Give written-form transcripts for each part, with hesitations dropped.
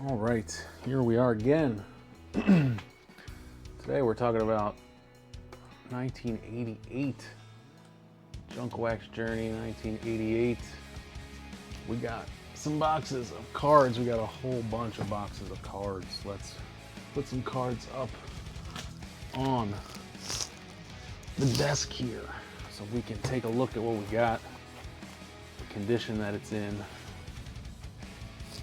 All right, here we are again. Today we're talking about 1988, Junk Wax Journey 1988. We got some boxes of cards. We got a whole bunch of boxes of cards. Let's put some cards up on the desk here so we can take a look at what we got, the condition that it's in,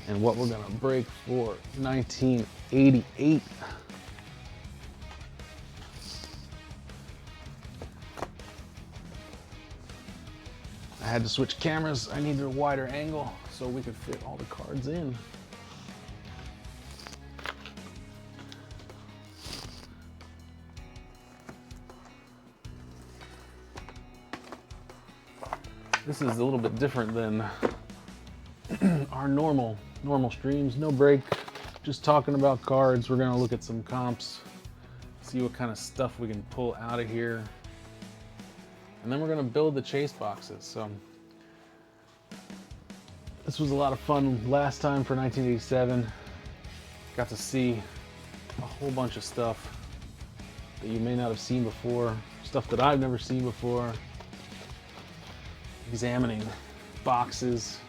and what we're gonna break for 1988. I had to switch cameras. I needed a wider angle so we could fit all the cards in. This is a little bit different than our normal streams. No break, just talking about cards. We're gonna look at some comps, see what kind of stuff we can pull out of here, and then we're gonna build the chase boxes. So this was a lot of fun last time for 1987. Got to see a whole bunch of stuff that you may not have seen before, stuff that I've never seen before. Examining boxes,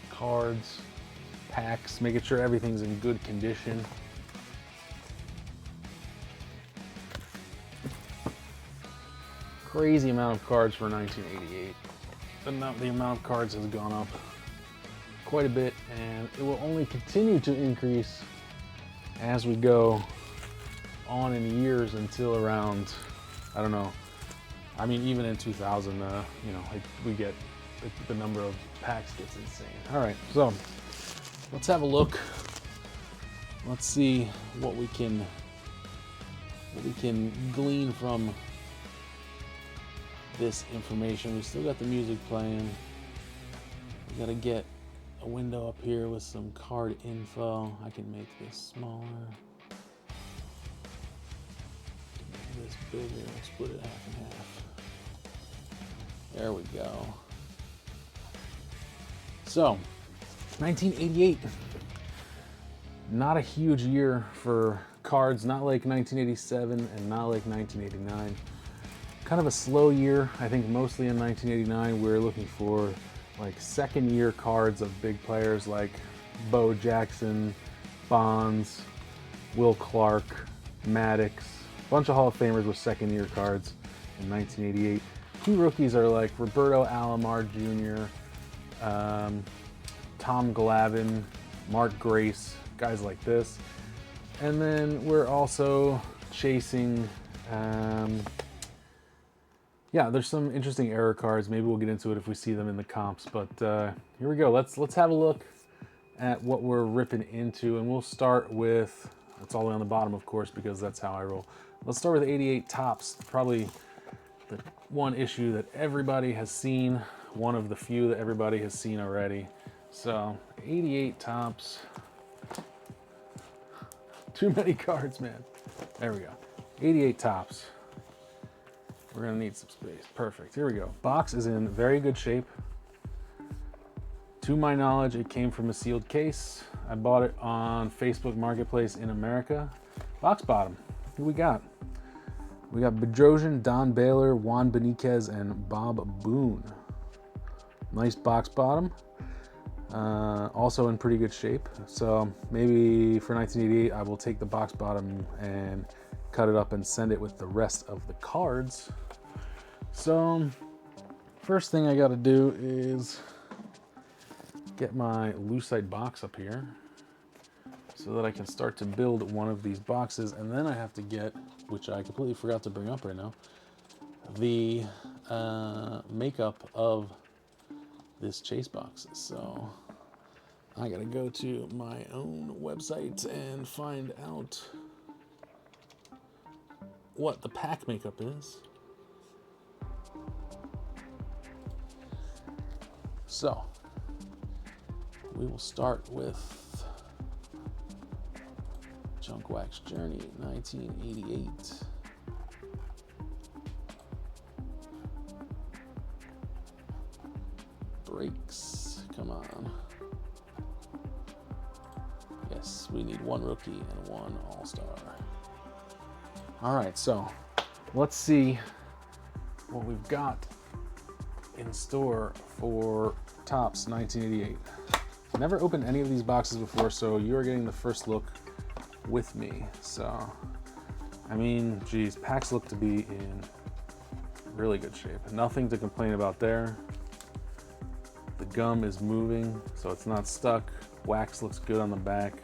cards, packs, making sure everything's in good condition. Crazy amount of cards for 1988. The amount of cards has gone up quite a bit, and it will only continue to increase as we go on in years until around, I don't know, I mean, even in 2000, we get, the number of packs gets insane. All right, so let's have a look. Let's see what we can glean from this information. We still got the music playing. We gotta get a window up here with some card info. I can make this smaller. Make this bigger. Split it half and half. There we go. So, 1988. Not a huge year for cards, not like 1987 and not like 1989. Kind of a slow year. I think mostly in 1989 we were looking for like second year cards of big players like Bo Jackson, Bonds, Will Clark, Maddox. A bunch of Hall of Famers with second year cards in 1988. Two rookies are like Roberto Alomar Jr., Tom Glavine, Mark Grace, guys like this. And then we're also chasing, there's some interesting error cards. Maybe we'll get into it if we see them in the comps, but here we go. Let's have a look at what we're ripping into, and we'll start with, it's all the way on the bottom, of course, because that's how I roll. Let's start with 88 Topps, probably the one issue that everybody has seen, one of the few that everybody has seen already. So 88 Topps. Too many cards, man. There we go. 88 Topps. We're gonna need some space. Perfect. Here we go. Box is in very good shape. To my knowledge, it came from a sealed case. I bought it on Facebook Marketplace in America. Box bottom. Who we got? We got Bedrosian, Don Baylor, Juan Benitez, and Bob Boone. Nice box bottom. Also in pretty good shape. So maybe for 1988, I will take the box bottom and cut it up and send it with the rest of the cards. So first thing I got to do is get my Lucite box up here so that I can start to build one of these boxes, and then I have to get, which I completely forgot to bring up right now, the makeup of this chase box. So I gotta go to my own website and find out what the pack makeup is. So we will start with Junk Wax Journey 1988. Breaks, come on. Yes, we need one rookie and one all-star. All right, so let's see what we've got in store for Topps 1988. Never opened any of these boxes before, so you are getting the first look with me. So, I mean, geez, packs look to be in really good shape. Nothing to complain about there. The gum is moving, so it's not stuck. Wax looks good on the back.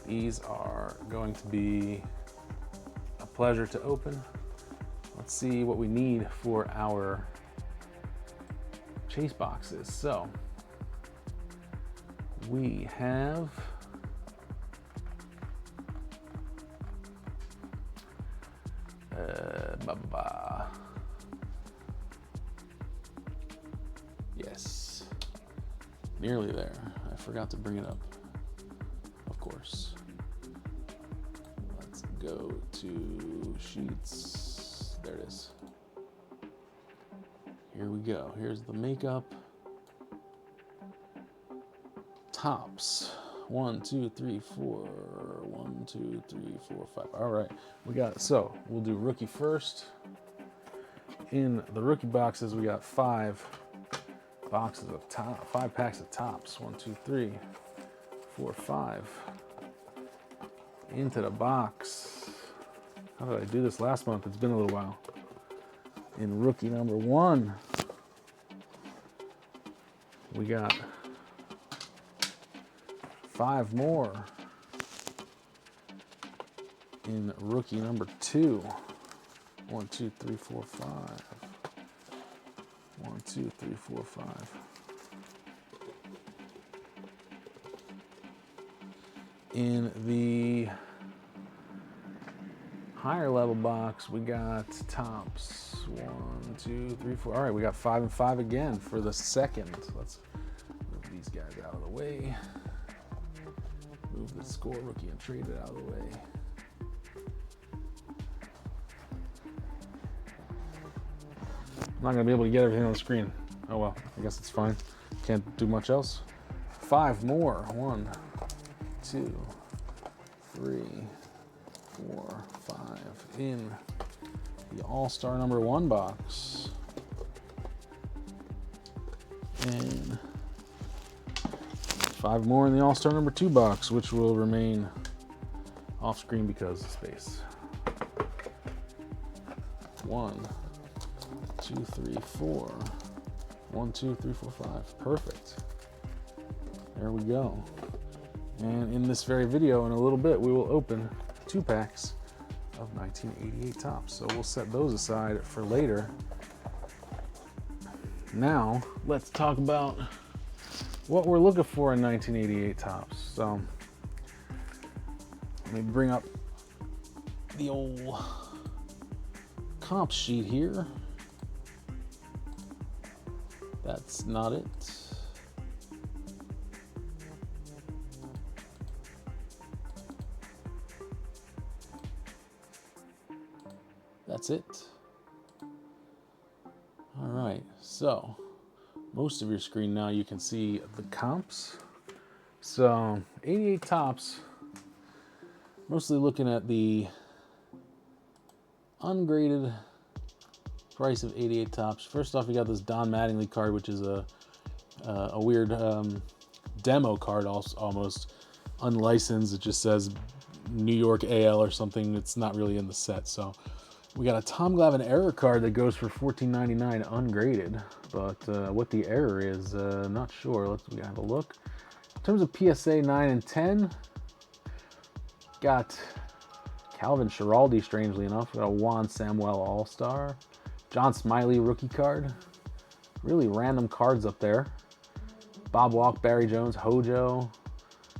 These are going to be a pleasure to open. Let's see what we need for our chase boxes. So we have yes, nearly there. I forgot to bring it up, of course. Let's go to sheets. There it is. Here we go. Here's the makeup. Topps. 1, 2, 3, 4. 1, 2, 3, 4, 5. All right, we got it. So we'll do rookie first. In the rookie boxes, we got 5 boxes of top, 5 packs of Topps. 1, 2, 3, 4, 5. Into the box. How did I do this last month? It's been a little while. In rookie number 1, we got 5 more. In rookie number 2, 1, 2, 3, 4, 5. 1, 2, 3, 4, 5. In the higher level box, we got Topps. 1, 2, 3, 4. All right, we got 5 and 5 again for the second. Let's move these guys out of the way. Move the score rookie and trade it out of the way. I'm not gonna be able to get everything on the screen. Oh well, I guess it's fine. Can't do much else. 5 more. 1, 2, 3, 4, 5. In the All-Star number 1 box. And 5 more in the All-Star number 2 box, which will remain off screen because of space. 1, 2, 3, 4. 1, 2, 3, 4, 5. Perfect. There we go. And in this very video, in a little bit, we will open 2 packs of 1988 Topps. So we'll set those aside for later. Now, let's talk about what we're looking for in 1988 Topps. So, let me bring up the old comp sheet here. That's not it. That's it. All right, so most of your screen now you can see the comps. So 88 Topps, mostly looking at the ungraded price of 88 Topps. First off, you got this Don Mattingly card, which is a weird demo card, almost unlicensed. It just says New York AL or something. It's not really in the set. So we got a Tom Glavine error card that goes for $14.99 ungraded, but what the error is, not sure. Let's have a look. In terms of PSA 9 and 10, got Calvin Schiraldi, strangely enough. We got a Juan Samuel All-Star. John Smiley rookie card. Really random cards up there. Bob Walk, Barry Jones, Hojo.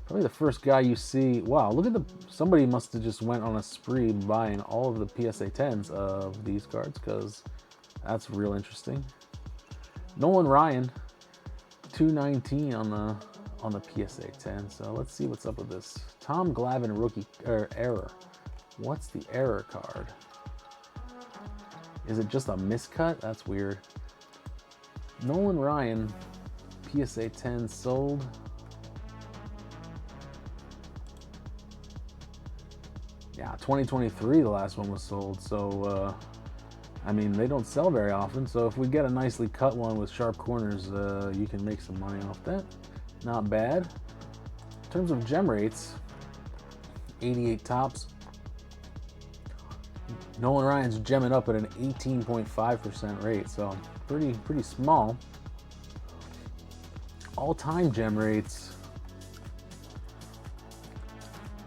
Probably the first guy you see. Wow, look at somebody must have just went on a spree buying all of the PSA 10s of these cards, because that's real interesting. Nolan Ryan, 219 on the PSA 10. So let's see what's up with this. Tom Glavine rookie error. What's the error card? Is it just a miscut? That's weird. Nolan Ryan, PSA 10 sold. Yeah, 2023 the last one was sold, so I mean, they don't sell very often, so if we get a nicely cut one with sharp corners, you can make some money off that. Not bad. In terms of gem rates, 88 tops. Nolan Ryan's gemming up at an 18.5% rate, so pretty small. All-time gem rates.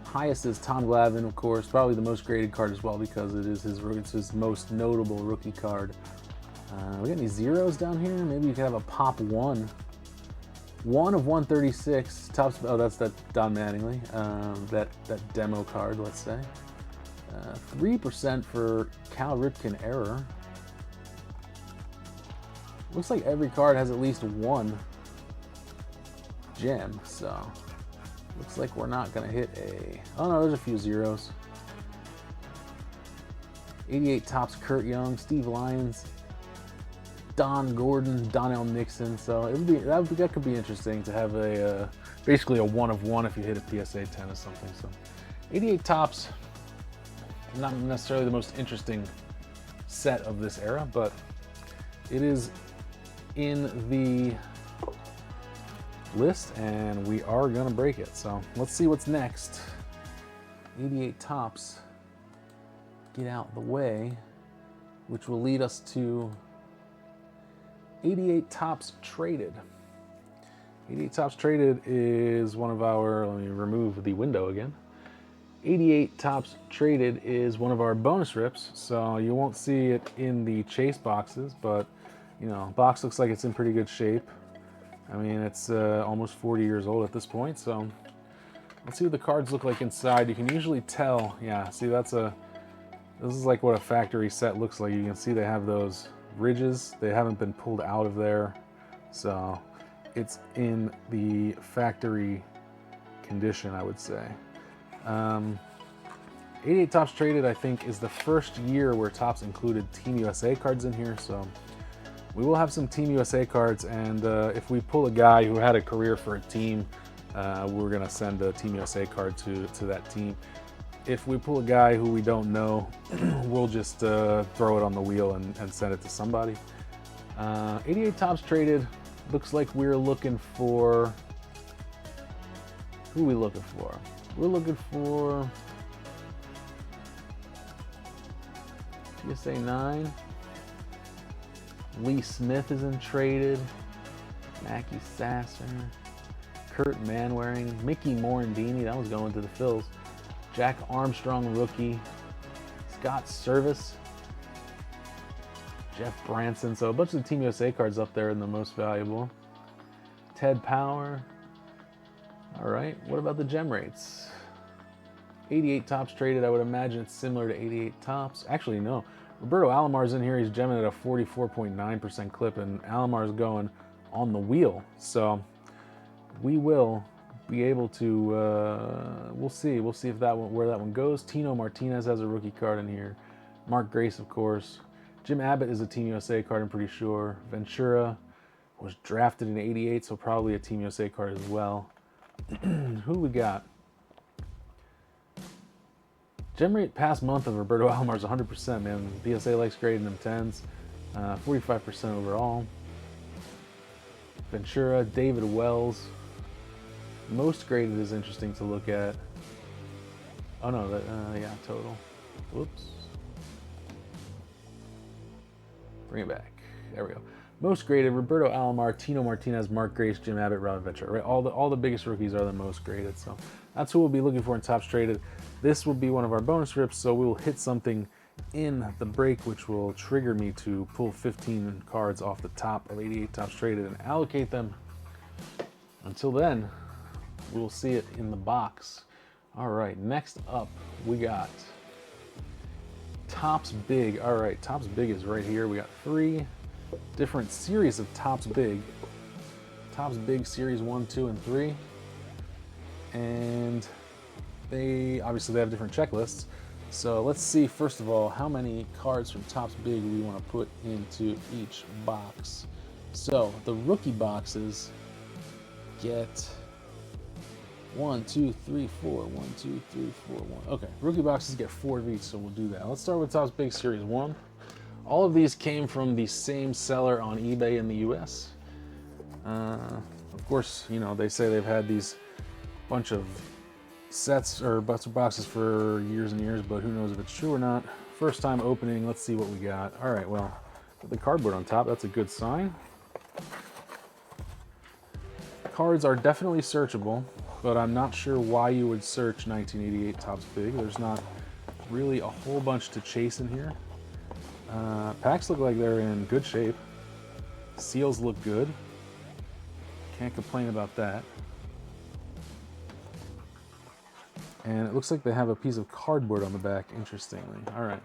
Highest is Tom Glavine, of course, probably the most graded card as well because it's his most notable rookie card. We got any zeros down here? Maybe you could have a pop 1. 1 of 136. Tops. Oh, that's that Don Mattingly. That demo card, let's say. 3% for Cal Ripken Error. Looks like every card has at least one gem, so looks like we're not gonna hit a. Oh no, there's a few zeros. 88 tops Kurt Young, Steve Lyons, Don Gordon, Donnell Nixon. So it would be that could be interesting to have a basically a 1 of 1 if you hit a PSA 10 or something. So 88 tops, not necessarily the most interesting set of this era, but it is in the list and we are gonna break it. So let's see what's next. 88 tops get out the way, which will lead us to 88 tops traded. 88 tops traded is one of our, let me remove the window again. 88 tops traded is one of our bonus rips, so you won't see it in the chase boxes, but you know, box looks like it's in pretty good shape. I mean, it's almost 40 years old at this point, so let's see what the cards look like inside. You can usually tell, yeah, see this is like what a factory set looks like. You can see they have those ridges. They haven't been pulled out of there, so it's in the factory condition, I would say. 88 Tops Traded, I think, is the first year where Topps included Team USA cards in here, so we will have some Team USA cards, and if we pull a guy who had a career for a team, we're going to send a Team USA card to that team. If we pull a guy who we don't know, we'll just throw it on the wheel and send it to somebody. 88 Topps Traded, looks like we're looking for... Who are we looking for? We're looking for... PSA 9. Lee Smith is in traded. Mackie Sasser. Kurt Manwaring. Mickey Morandini, that was going to the Phils. Jack Armstrong, rookie. Scott Service. Jeff Branson. So a bunch of the Team USA cards up there in the most valuable. Ted Power. All right, what about the gem rates? 88 Tops Traded, I would imagine it's similar to 88 Tops. Actually, no. Roberto Alomar's in here. He's gemming at a 44.9% clip, and Alomar's going on the wheel. So we will be able to, we'll see if that one, where that one goes. Tino Martinez has a rookie card in here. Mark Grace, of course. Jim Abbott is a Team USA card, I'm pretty sure. Ventura was drafted in 88, so probably a Team USA card as well. Who we got? Gem rate past month of Roberto Alomar is 100%, man. PSA likes grading them 10s. 45% overall. Ventura, David Wells. Most graded is interesting to look at. Oh no, that yeah, total. Whoops. Bring it back. There we go. Most graded: Roberto Alomar, Tino Martinez, Mark Grace, Jim Abbott, Robin Ventura. Right, all the biggest rookies are the most graded. So that's who we'll be looking for in Tops Traded. This will be one of our bonus rips, so we will hit something in the break, which will trigger me to pull 15 cards off the top of 88 Tops Traded and allocate them. Until then, we'll see it in the box. All right, next up we got Topps Big. All right, Topps Big is right here. We got 3 different series of Topps Big. Topps Big Series 1, 2, and 3. And they have different checklists. So let's see, first of all, how many cards from Topps Big we want to put into each box. So the rookie boxes get 1, 2, 3, 4. 1, 2, 3, 4, 1. Okay, rookie boxes get 4 of each, so we'll do that. Let's start with Topps Big Series 1. All of these came from the same seller on eBay in the US. Of course, you know, they say they've had these bunch of sets or boxes for years and years, but who knows if it's true or not. First time opening, let's see what we got. All right, well, with the cardboard on top, that's a good sign. Cards are definitely searchable, but I'm not sure why you would search 1988 Topps Big. There's not really a whole bunch to chase in here. Packs look like they're in good shape. Seals look good. Can't complain about that. And it looks like they have a piece of cardboard on the back, interestingly. All right.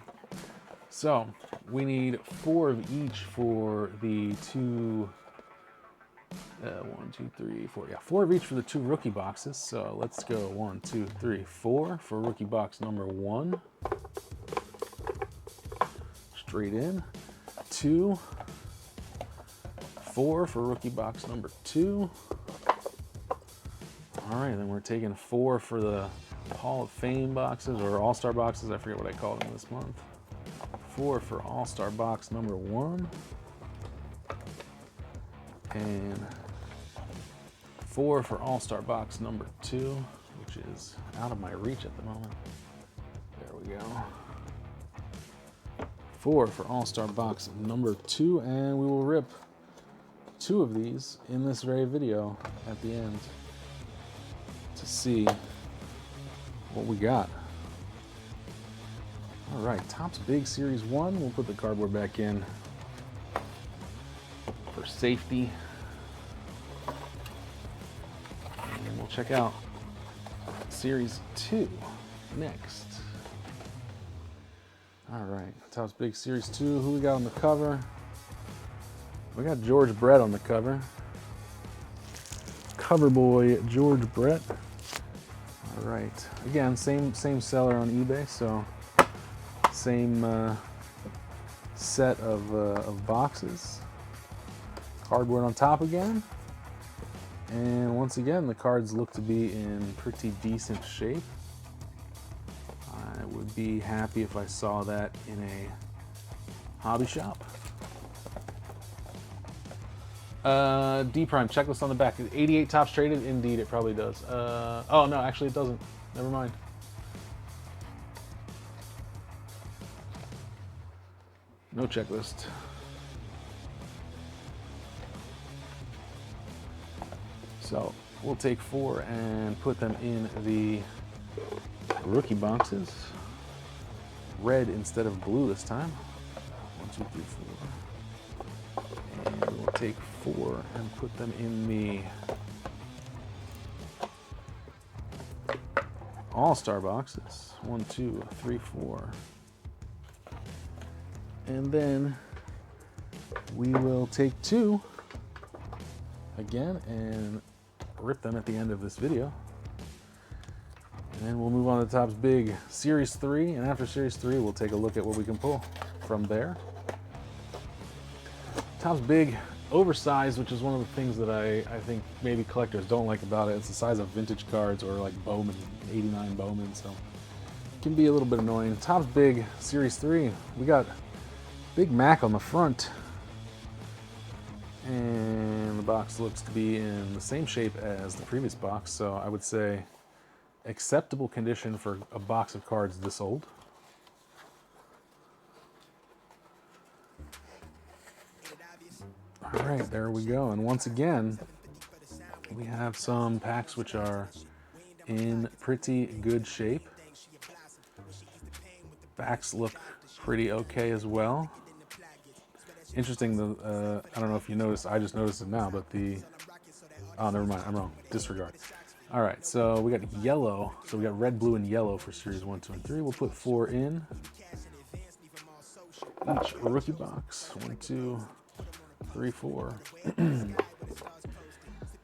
So we need 4 of each for the two, 1, 2, 3, 4. Yeah, 4 of each for the 2 rookie boxes. So let's go 1, 2, 3, 4 for rookie box number 1. Straight in. 2, 4 for rookie box number 2. All right, then we're taking 4 for the Hall of Fame boxes or All-Star boxes. I forget what I called them this month. 4 for All-Star box number 1. And 4 for All-Star box number 2, which is out of my reach at the moment. There we go. 4 for All-Star box number 2, and we will rip 2 of these in this very video at the end to see what we got. All right, Topps Big Series 1. We'll put the cardboard back in for safety. And we'll check out Series 2 next. All right, Topps Big Series 2. Who we got on the cover? We got George Brett on the cover. Cover boy George Brett. All right, again, same seller on eBay, so same set of boxes. Cardboard on top again. And once again, the cards look to be in pretty decent shape. I would be happy if I saw that in a hobby shop. D Prime checklist on the back. 88 Topps traded? Indeed, it probably does. Oh no, actually it doesn't. Never mind. No checklist. So we'll take 4 and put them in the rookie boxes. Red instead of blue this time. 1, 2, 3, 4. And we'll take 4 and put them in the All-Star boxes. 1, 2, 3, 4. And then we will take 2 again and rip them at the end of this video. And then we'll move on to Topps Big Series 3. And after Series 3, we'll take a look at what we can pull from there. Topps Big oversized, which is one of the things that I think maybe collectors don't like about it. It's the size of vintage cards or like Bowman, 89 Bowman, so it can be a little bit annoying. Topps Big Series 3, we got Big Mac on the front. And the box looks to be in the same shape as the previous box, so I would say acceptable condition for a box of cards this old. All right, there we go. And once again, we have some packs which are in pretty good shape. Backs look pretty okay as well. Interesting, I don't know if you noticed, I just noticed it now, but oh, never mind, I'm wrong, disregard. All right, so we got yellow, so we got red, blue, and yellow for Series 1, 2, and 3. We'll put 4 in each rookie box. 1, 2, 3, 4.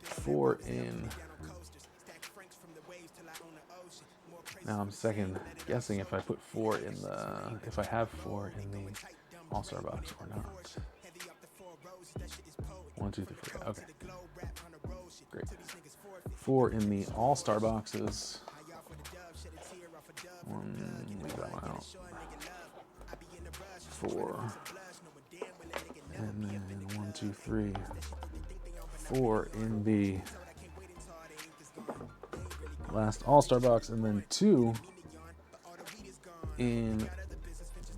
4 in. Now I'm second guessing if I put 4 in if I have 4 in the All-Star box or not. 1, 2, 3, 4. Okay. Great. 4 in the All-Star boxes. Leave that one out. 4. And then 1, 2, 3. 4 in the last All-Star box, and then 2 in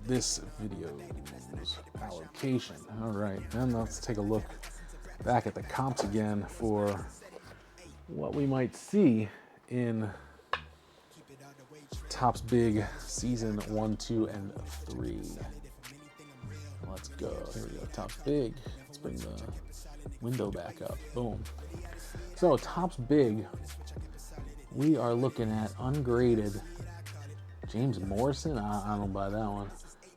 this video's allocation. All right, then let's take a look back at the comps again for what we might see in Topps Big Season 1, 2, and 3. Let's go. Here we go. Topps Big. Let's bring the window back up. Boom. So Topps Big, we are looking at ungraded James Morrison. I don't buy that one.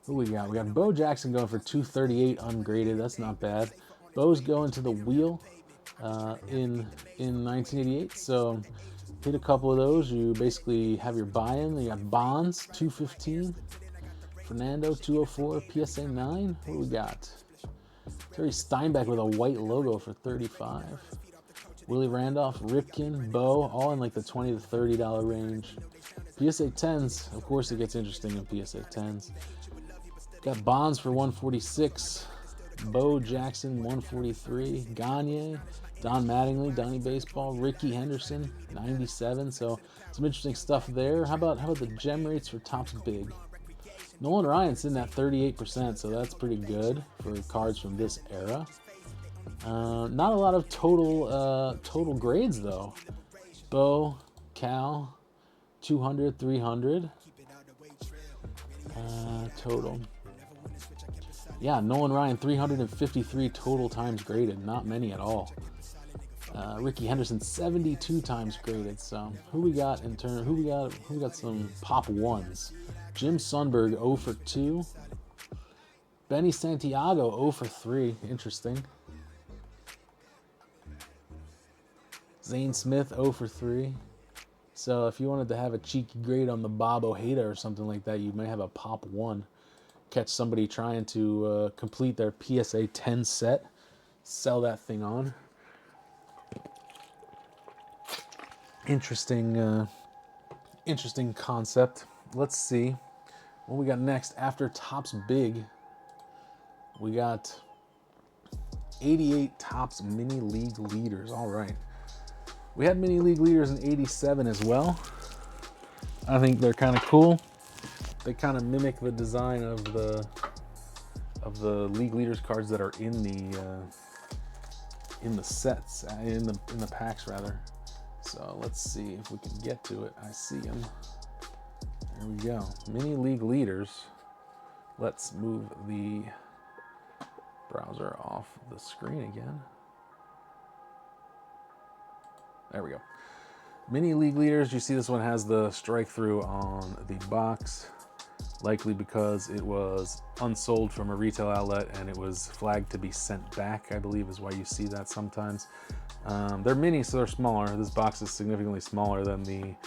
Who we got? We got Bo Jackson going for 238 ungraded. That's not bad. Bo's going to the wheel in 1988. So hit a couple of those. You basically have your buy-in. You got Bonds 215, Fernando 204, PSA 9. Who we got? Terry Steinbeck with a white logo for 35. Willie Randolph, Ripken, Bo, all in like the $20 to $30 range. PSA 10s, of course it gets interesting in PSA 10s. Got Bonds for 146, Bo Jackson 143, Gagne, Don Mattingly, Donnie Baseball, Ricky Henderson 97. So some interesting stuff there. How about the gem rates for Topps Big? Nolan Ryan's sitting at 38%, so that's pretty good for cards from this era. Not a lot of total grades though. Bo, Cal, 200, 300 total. Yeah, Nolan Ryan 353 total times graded, not many at all. Ricky Henderson 72 times graded. So who we got in turn? Who we got some pop ones? Jim Sundberg 0 for 2. Benny Santiago 0 for 3. Interesting. Zane Smith 0 for 3. So if you wanted to have a cheeky grade on the Bob Ojeda or something like that, you might have a pop 1. Catch somebody trying to complete their PSA 10 set. Sell that thing on. Interesting concept. Let's see what we got next. After Topps Big, we got 88 Topps Mini League Leaders. All right. We had Mini League Leaders in 87 as well. I think they're kind of cool. They kind of mimic the design of the League Leaders cards that are in the sets, in the packs rather. So let's see if we can get to it. I see them. There we go. Mini League Leaders. Let's move the browser off the screen again. There we go. Mini League Leaders. You see this one has the strike through on the box, likely because it was unsold from a retail outlet and it was flagged to be sent back, I believe is why you see that sometimes. They're mini, so they're smaller. This box is significantly smaller than the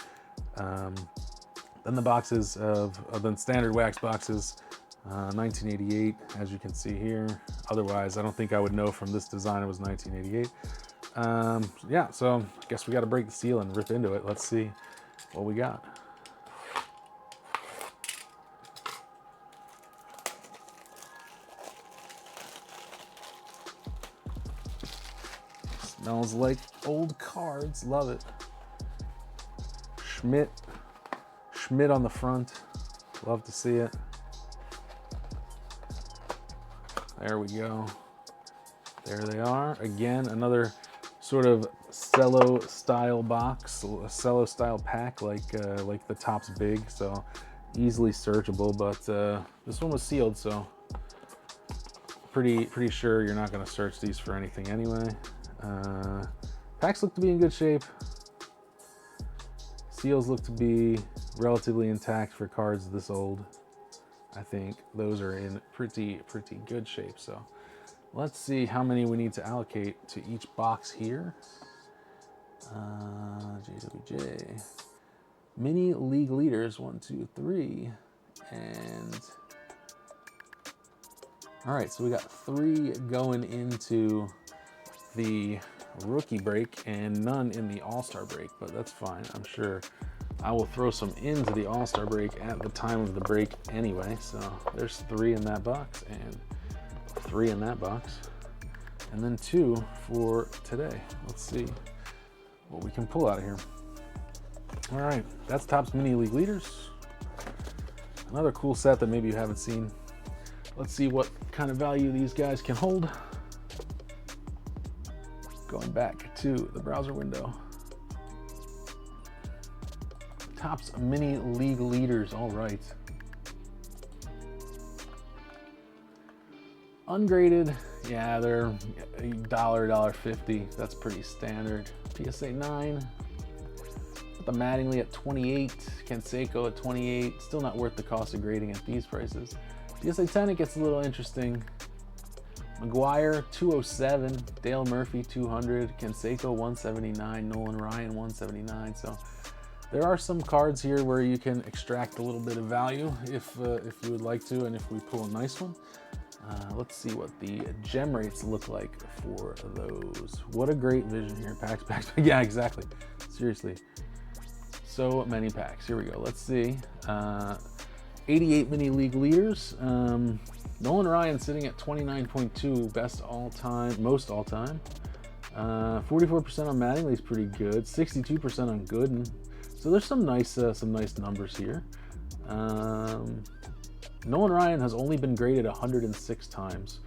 boxes of standard wax boxes. 1988, as you can see here. Otherwise, I don't think I would know from this design it was 1988. Yeah, so I guess we got to break the seal and rip into it. Let's see what we got. Smells like old cards. Love it. Schmidt on the front. Love to see it. There we go. There they are. Again, another sort of cello style box, a cello style pack like the Topps Big, so easily searchable. But this one was sealed, so pretty sure you're not going to search these for anything anyway. Packs look to be in good shape. Seals look to be relatively intact for cards this old. I think those are in pretty good shape. So let's see how many we need to allocate to each box here. JWJ. Mini League Leaders, 1, 2, 3. And all right, so we got 3 going into the rookie break and none in the All-Star break, but that's fine. I'm sure I will throw some into the All-Star break at the time of the break anyway. So there's 3 in that box and 3 in that box, and then 2 for today. Let's see what we can pull out of here. All right, that's Topps Mini League Leaders. Another cool set that maybe you haven't seen. Let's see what kind of value these guys can hold. Going back to the browser window. Topps Mini League Leaders, all right. Ungraded, yeah, they're $1, $1.50. That's pretty standard. PSA 9. The Mattingly at 28, Canseco at 28, still not worth the cost of grading at these prices. PSA 10, it gets a little interesting. McGuire 207, Dale Murphy 200, Canseco 179, Nolan Ryan 179. So there are some cards here where you can extract a little bit of value if you would like to, and if we pull a nice one. Let's see what the gem rates look like for those. What a great vision here, packs. Yeah, exactly. Seriously. So many packs. Here we go. Let's see. 88 Mini League Leaders. Nolan Ryan sitting at 29.2, best all-time, most all-time. 44% on Mattingly is pretty good. 62% on Gooden. So there's some nice numbers here. Nolan Ryan has only been graded 106 times,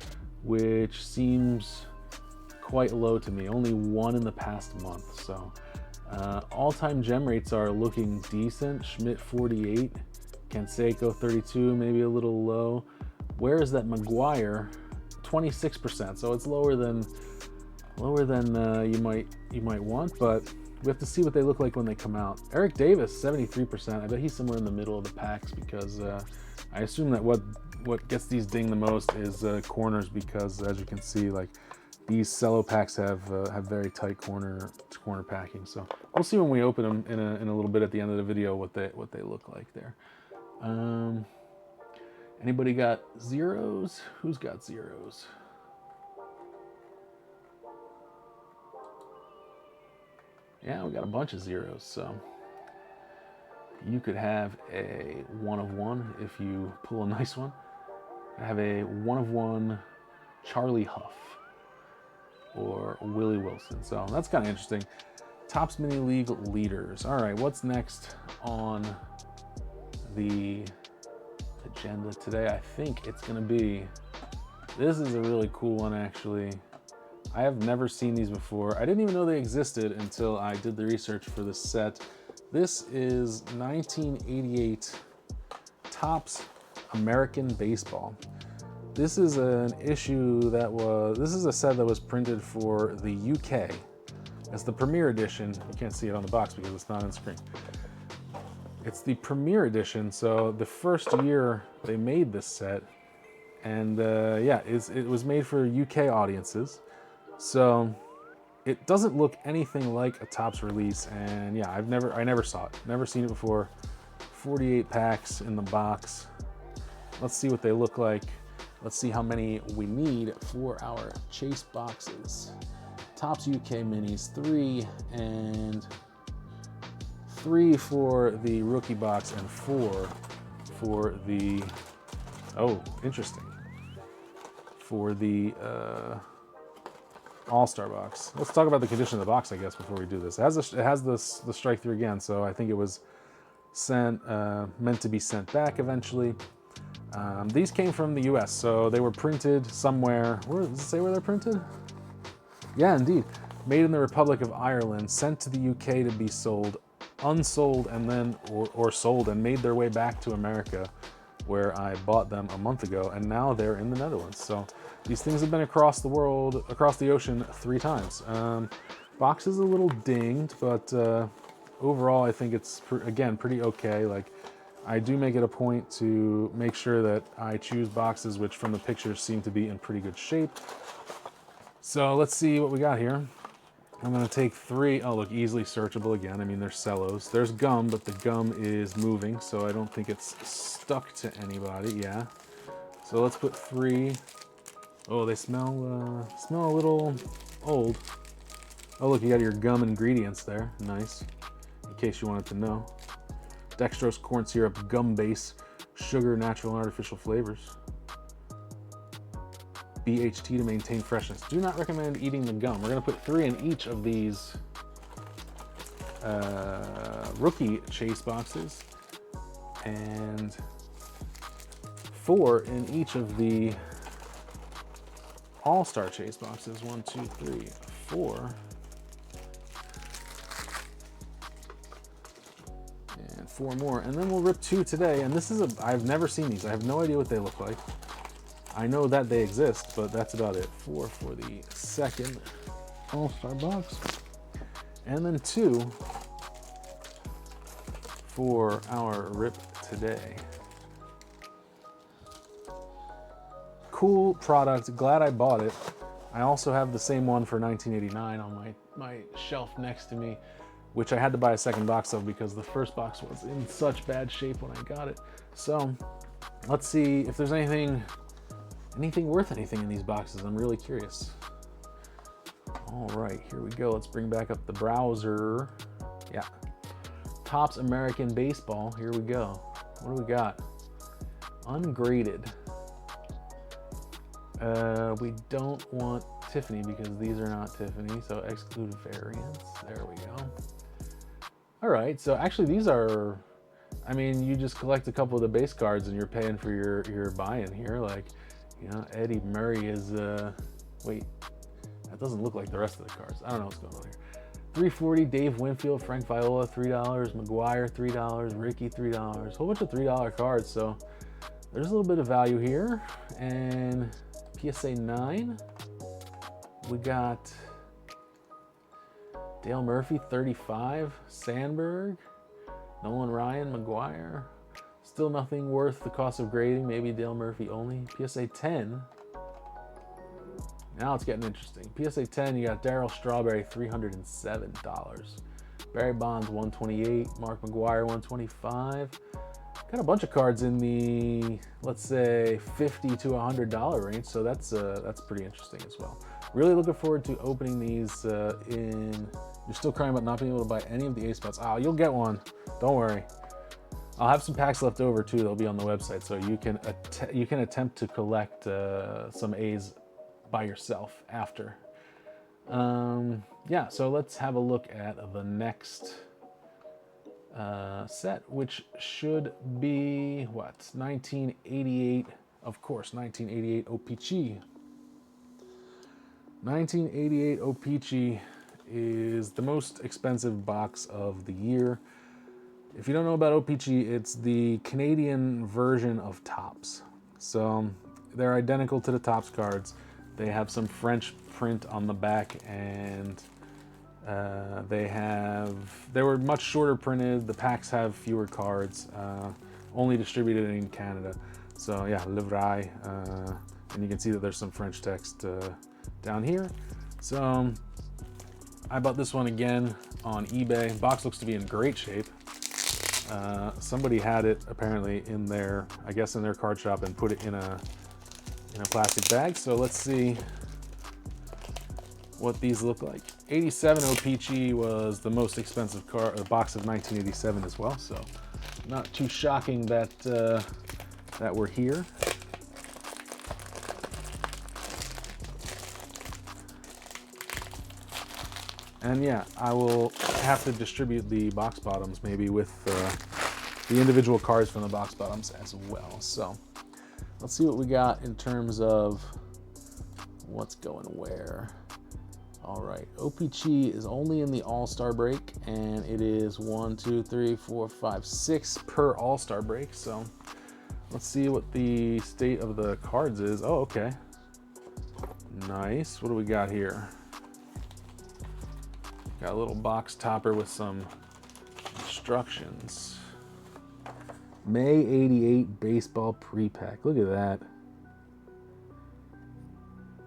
which seems quite low to me. Only 1 in the past month. So. All-time gem rates are looking decent. Schmidt 48, Canseco 32, maybe a little low. Where is that McGuire? 26%. So it's lower than you might want, but we have to see what they look like when they come out. Eric Davis 73%. I bet he's somewhere in the middle of the packs because I assume that what gets these dinged the most is corners, because as you can see, like, these cello packs have very tight corner packing. So we'll see when we open them in a little bit at the end of the video what they look like there. Anybody got zeros? Who's got zeros? Yeah, we got a bunch of zeros. So you could have a 1 of 1 if you pull a nice one. I have a 1 of 1 Charlie Huff or Willie Wilson. So that's kind of interesting. Topps Mini League Leaders. All right, what's next on the agenda today? I think it's gonna be, this is a really cool one actually. I have never seen these before. I didn't even know they existed until I did the research for this set. This is 1988 Topps American Baseball. This is an issue this is a set that was printed for the UK. It's the Premier Edition. You can't see it on the box because it's not on screen. It's the Premier Edition, so the first year they made this set, and yeah, it was made for UK audiences. So it doesn't look anything like a Topps release, and yeah, I never saw it. Never seen it before. 48 packs in the box. Let's see what they look like. Let's see how many we need for our chase boxes. Topps UK Minis, 3, and 3 for the rookie box, and 4 for the, oh, interesting, for the All-Star box. Let's talk about the condition of the box, I guess, before we do this. It has the strike through again, so I think it was meant to be sent back eventually. These came from the US, so they were printed somewhere. Does it say where they're printed? Yeah, indeed. Made in the Republic of Ireland, sent to the UK to be sold, unsold, and then, or sold and made their way back to America, where I bought them a month ago, and now they're in the Netherlands. So these things have been across the world, across the ocean 3 times. Box is a little dinged, but overall I think it's, again, pretty okay. Like, I do make it a point to make sure that I choose boxes which from the pictures seem to be in pretty good shape. So let's see what we got here. I'm gonna take 3, oh look, easily searchable again. I mean, there's cellos. There's gum, but the gum is moving, so I don't think it's stuck to anybody, yeah. So let's put 3. Oh, they smell a little old. Oh, look, you got your gum ingredients there. Nice. In case you wanted to know. Dextrose, corn syrup, gum base, sugar, natural and artificial flavors. BHT to maintain freshness. Do not recommend eating the gum. We're going to put 3 in each of these rookie chase boxes and 4 in each of the all-star chase boxes. 1, 2, 3, 4. And 4 more. And then we'll rip 2 today. And this is I've never seen these. I have no idea what they look like. I know that they exist, but that's about it. 4 for the second all-star box. And then 2 for our rip today. Cool product, glad I bought it. I also have the same one for $19.89 on my shelf next to me, which I had to buy a second box of because the first box was in such bad shape when I got it. So let's see if there's anything worth anything in these boxes. I'm really curious. All right, here we go. Let's bring back up the browser. Yeah. Topps American Baseball. Here we go. What do we got? Ungraded. We don't want Tiffany because these are not Tiffany, so exclude variants. There we go. All right, so actually these are, I mean, you just collect a couple of the base cards and you're paying for your buy-in here. Like, you know, Eddie Murray is, wait, that doesn't look like the rest of the cards. I don't know what's going on here. 340, Dave Winfield, Frank Viola, $3, McGuire, $3, Ricky, $3, whole bunch of $3 cards. So there's a little bit of value here. And PSA 9, we got Dale Murphy, 35, Sandberg, Nolan Ryan, McGuire. Still nothing worth the cost of grading, maybe Dale Murphy only. PSA 10, now it's getting interesting. PSA 10, you got Darryl Strawberry, $307. Barry Bonds, $128. Mark McGuire, $125. Got a bunch of cards in the, let's say, $50 to $100 range, so that's pretty interesting as well. Really looking forward to opening these You're still crying about not being able to buy any of the ace spots. Oh, you'll get one. Don't worry. I'll have some packs left over too. They'll be on the website, so you can attempt to collect some A's by yourself after. Yeah, so let's have a look at the next set, which should be what? 1988, of course, 1988 O-Pee-Chee. 1988 O-Pee-Chee is the most expensive box of the year. If you don't know about O-Pee-Chee, it's the Canadian version of Topps. So they're identical to the Topps cards. They have some French print on the back, and they were much shorter printed. The packs have fewer cards, only distributed in Canada. So yeah, livraille, and you can see that there's some French text down here. So I bought this one again on eBay. Box looks to be in great shape. Somebody had it apparently in their, I guess in their card shop, and put it in a plastic bag. So let's see what these look like. 87 O-Pee-Chee was the most expensive box of 1987 as well. So not too shocking that that we're here. And yeah, I will have to distribute the box bottoms maybe with the individual cards from the box bottoms as well. So let's see what we got in terms of what's going where. All right, O-Pee-Chee is only in the All-Star break, and it is 1, 2, 3, 4, 5, 6 per All-Star break. So let's see what the state of the cards is. Oh, okay. Nice. What do we got here? Got a little box topper with some instructions. May 88 baseball pre-pack. Look at that.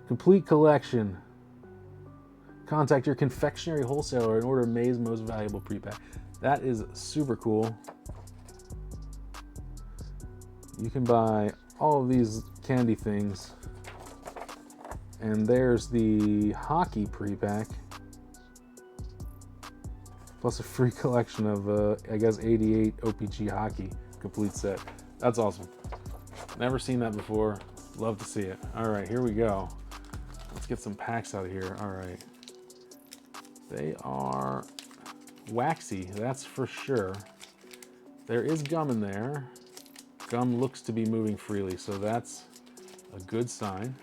Complete collection. Contact your confectionery wholesaler and order May's most valuable pre-pack. That is super cool. You can buy all of these candy things. And there's the hockey pre-pack. plus a free collection of, I guess, 88 OPG hockey complete set. That's awesome. Never seen that before. Love to see it. All right, here we go. Let's get some packs out of here. All right. They are waxy, that's for sure. There is gum in there. Gum looks to be moving freely, so that's a good sign.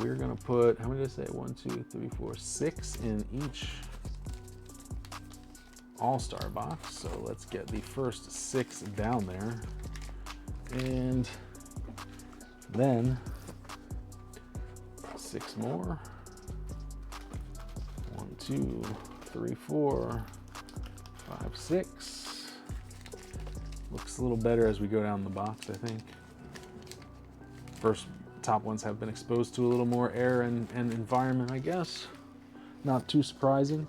We're gonna put, how many did I say? 1, 2, 3, 4, 6 in each all-star box. So let's get the first 6 down there. And then 6 more. 1, 2, 3, 4, 5, 6. Looks a little better as we go down the box, I think. First top ones have been exposed to a little more air and environment, I guess. Not too surprising.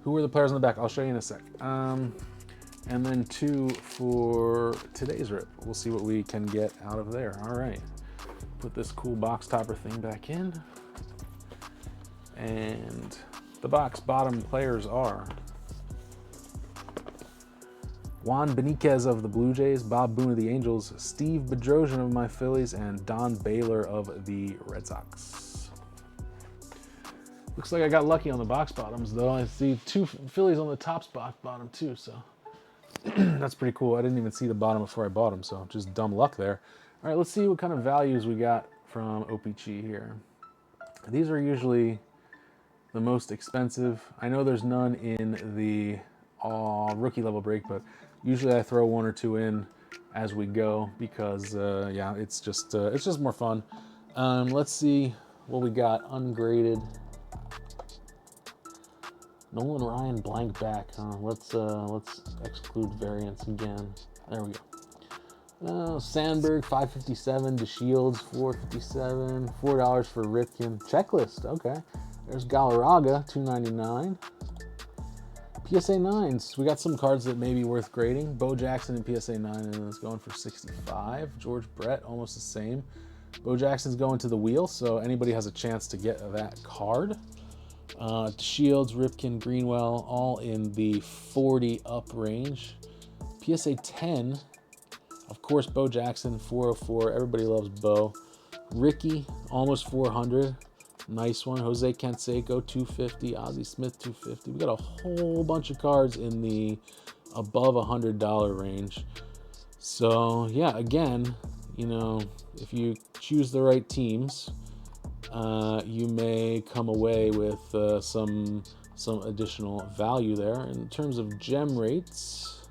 Who are the players on the back? I'll show you in a sec. And then 2 for today's rip. We'll see what we can get out of there. All right. Put this cool box topper thing back in. And the box bottom players are Juan Beniquez of the Blue Jays, Bob Boone of the Angels, Steve Bedrosian of my Phillies, and Don Baylor of the Red Sox. Looks like I got lucky on the box bottoms, though. I see 2 Phillies on the top box bottom, too, so that's pretty cool. I didn't even see the bottom before I bought them, so just dumb luck there. All right, let's see what kind of values we got from OPG here. These are usually the most expensive. I know there's none in the rookie level break, but usually I throw 1 or 2 in as we go because yeah, it's just more fun. Let's see what we got ungraded. Nolan Ryan blank back, huh? Let's exclude variants again. There we go. Sandberg 557, DeShields 457, $4 for Ripken. Checklist, okay. There's Galarraga, $2.99. PSA 9s. We got some cards that may be worth grading. Bo Jackson in PSA 9 and it's going for 65. George Brett, almost the same. Bo Jackson's going to the wheel, so anybody has a chance to get that card. Shields, Ripken, Greenwell, all in the 40 up range. PSA 10, of course, Bo Jackson, 404. Everybody loves Bo. Ricky, almost 400. Nice one. Jose Canseco, 250. Ozzie Smith, 250. We got a whole bunch of cards in the above $100 range. So yeah, again, you know, if you choose the right teams, you may come away with some additional value there. In terms of gem rates,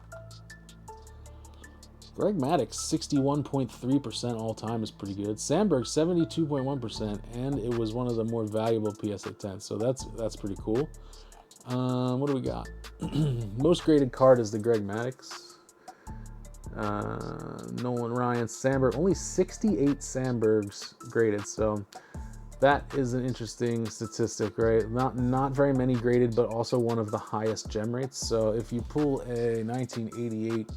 Greg Maddux, 61.3% all time is pretty good. Sandberg, 72.1%, and it was one of the more valuable PSA 10s, so that's pretty cool. What do we got? Most graded card is the Greg Maddux. Nolan Ryan, Sandberg, only 68 Sandbergs graded, so that is an interesting statistic, right? Not very many graded, but also one of the highest gem rates. So if you pull a 1988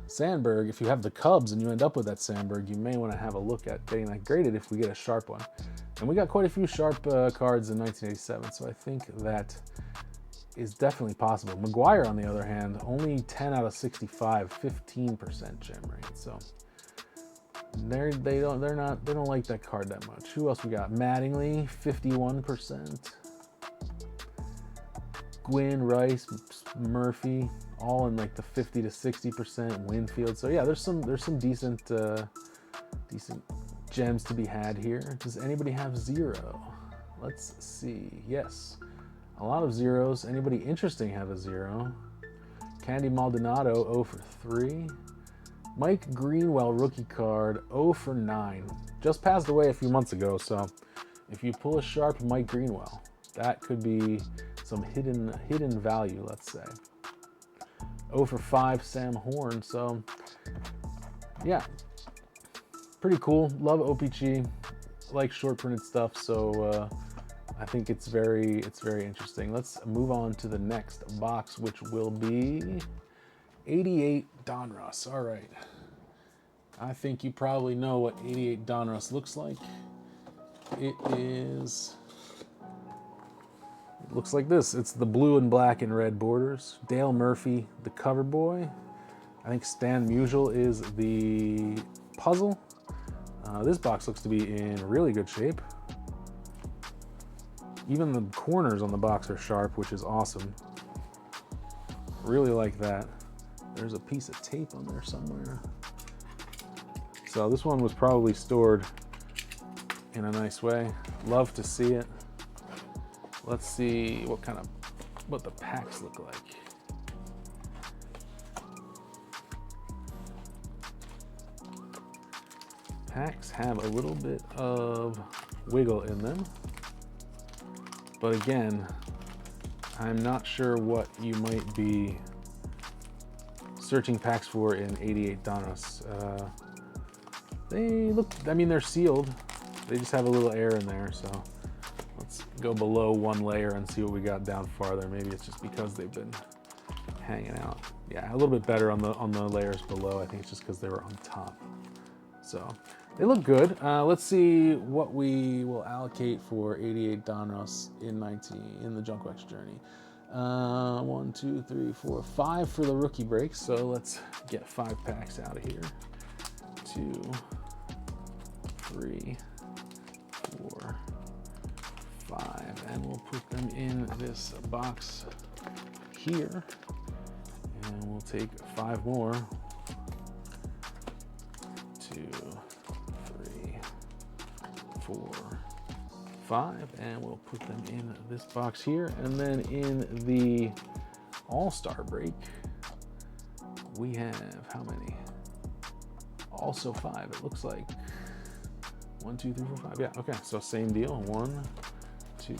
Sandberg, if you have the Cubs and you end up with that Sandberg, you may want to have a look at getting that graded if we get a sharp one. And we got quite a few sharp cards in 1987, so I think that is definitely possible. McGuire, on the other hand, only 10 out of 65, 15% gem rate. So they don't like that card that much. Who else we got? Mattingly, 51%. Gwynn, Rice, Murphy, all in like the 50 to 60%. Winfield. So yeah, there's some decent gems to be had here. Does anybody have 0? Let's see. Yes, a lot of zeros. Anybody interesting have a 0? Candy Maldonado, 0 for 3. Mike Greenwell rookie card, 0 for 9. Just passed away a few months ago, so if you pull a sharp Mike Greenwell, that could be some hidden value, let's say. 0 for 5 Sam Horn, so yeah, pretty cool. Love OPG, like short printed stuff, so I think it's very interesting. Let's move on to the next box, which will be 88 Donruss. All right. I think you probably know what 88 Donruss looks like. It is looks like this. It's the blue and black and red borders. Dale Murphy, the cover boy. I think Stan Musial is the puzzle. This box looks to be in really good shape. Even the corners on the box are sharp, which is awesome. Really like that. There's a piece of tape on there somewhere. So this one was probably stored in a nice way. Love to see it. Let's see what the packs look like. Packs have a little bit of wiggle in them. But again, I'm not sure what you might be searching packs for in 88 Donruss. They look, I mean, they're sealed. They just have a little air in there, so let's go below one layer and see what we got down farther. Maybe it's just because they've been hanging out. Yeah, a little bit better on the layers below. I think it's just because they were on top. So they look good. Let's see what we will allocate for 88 Donruss in the Junk Wax Journey. 1, 2, 3, 4, 5 for the rookie breaks. So let's get 5 packs out of here. 2, 3, 4, 5, and we'll put them in this box here. And we'll take 5 more. 2, 3, 4, 5, and we'll put them in this box here. And then in the All-Star break, we have how many? Also 5, it looks like. 1, 2, 3, 4, 5. Yeah, okay, so same deal. 1, 2,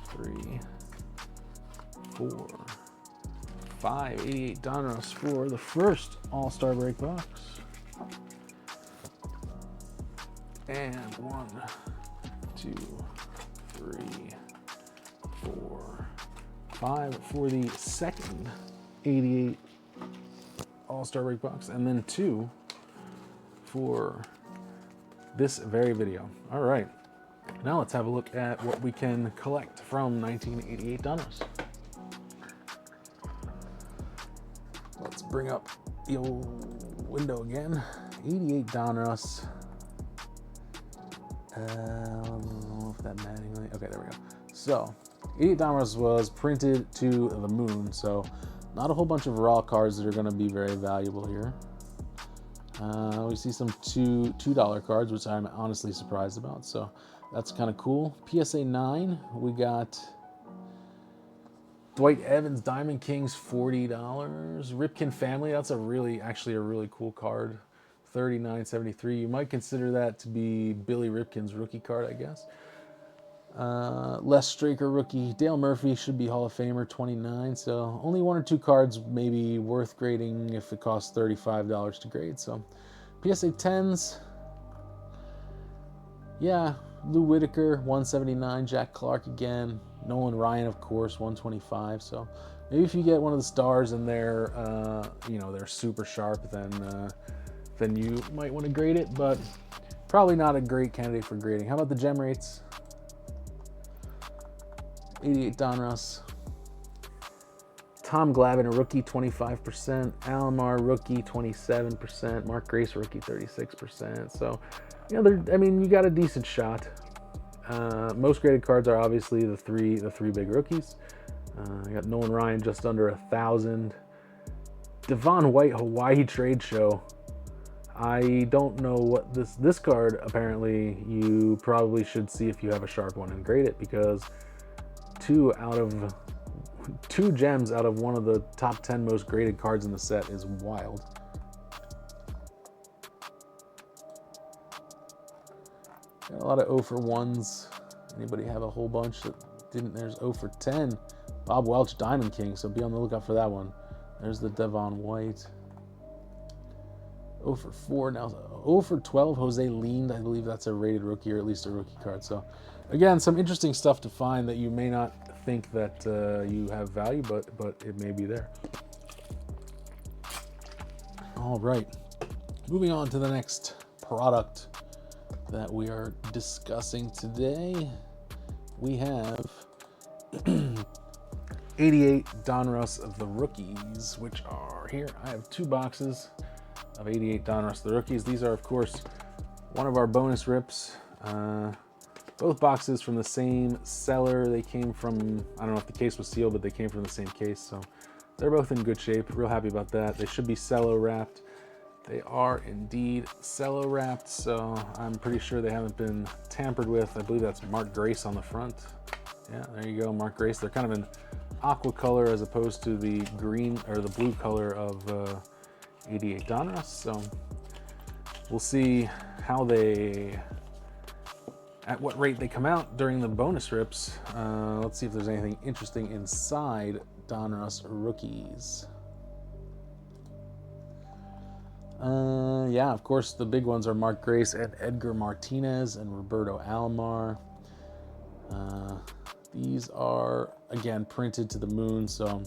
3, 4, 5. 88 Donruss for the first All-Star break box. And 1, 2, 3, 4, 5 for the second 88 All-Star break box, and then 2 for this very video. All right, now let's have a look at what we can collect from 1988 Donruss. Let's bring up the old window again. 88 Donruss. I don't know if that manually. Okay, there we go. So, 88 Donruss was printed to the moon, so not a whole bunch of raw cards that are going to be very valuable here. We see some $2 cards, which I'm honestly surprised about, so that's kind of cool. PSA 9, we got Dwight Evans, Diamond Kings, $40. Ripken Family, that's actually a really cool card. $39.73. You might consider that to be Billy Ripken's rookie card, I guess. Les Straker rookie. Dale Murphy should be Hall of Famer, $29. So only 1 or 2 cards maybe worth grading if it costs $35 to grade. So PSA 10s. Yeah, Lou Whitaker, $179. Jack Clark again. Nolan Ryan, of course, $125. So maybe if you get one of the stars and they're they're super sharp, then you might want to grade it, but probably not a great candidate for grading. How about the gem rates? 88 Donruss. Tom Glavine, a rookie, 25%. Alomar, rookie, 27%. Mark Grace, rookie, 36%. So, you got a decent shot. Most graded cards are obviously the three big rookies. I got Nolan Ryan just under 1,000. Devon White, Hawaii Trade Show. I don't know what this card, apparently you probably should see if you have a sharp one and grade it, because 2 gems out of one of the top 10 most graded cards in the set is wild. Got a lot of 0 for 1s. Anybody have a whole bunch that didn't? There's 0 for 10. Bob Welch, Diamond King, so be on the lookout for that one. There's the Devon White. 0 for 4 now. 0 for 12, Jose Leaned. I believe that's a rated rookie, or at least a rookie card. So, again, some interesting stuff to find that you may not think that you have value, but it may be there. All right, moving on to the next product that we are discussing today. We have 88 Donruss of the rookies, which are here. I have 2 boxes of 88 Donruss the rookies. These are, of course, one of our bonus rips. Both boxes from the same seller. They came from, I don't know if the case was sealed, but they came from the same case. So they're both in good shape. Real happy about that. They should be cello wrapped. They are indeed cello wrapped, so I'm pretty sure they haven't been tampered with. I believe that's Mark Grace on the front. Yeah, there you go, Mark Grace. They're kind of in aqua color as opposed to the green or the blue color of 88 Donruss. So we'll see how at what rate they come out during the bonus rips. Let's see if there's anything interesting inside Donruss rookies. Yeah, of course, the big ones are Mark Grace and Edgar Martinez and Roberto Alomar. These are, again, printed to the moon, so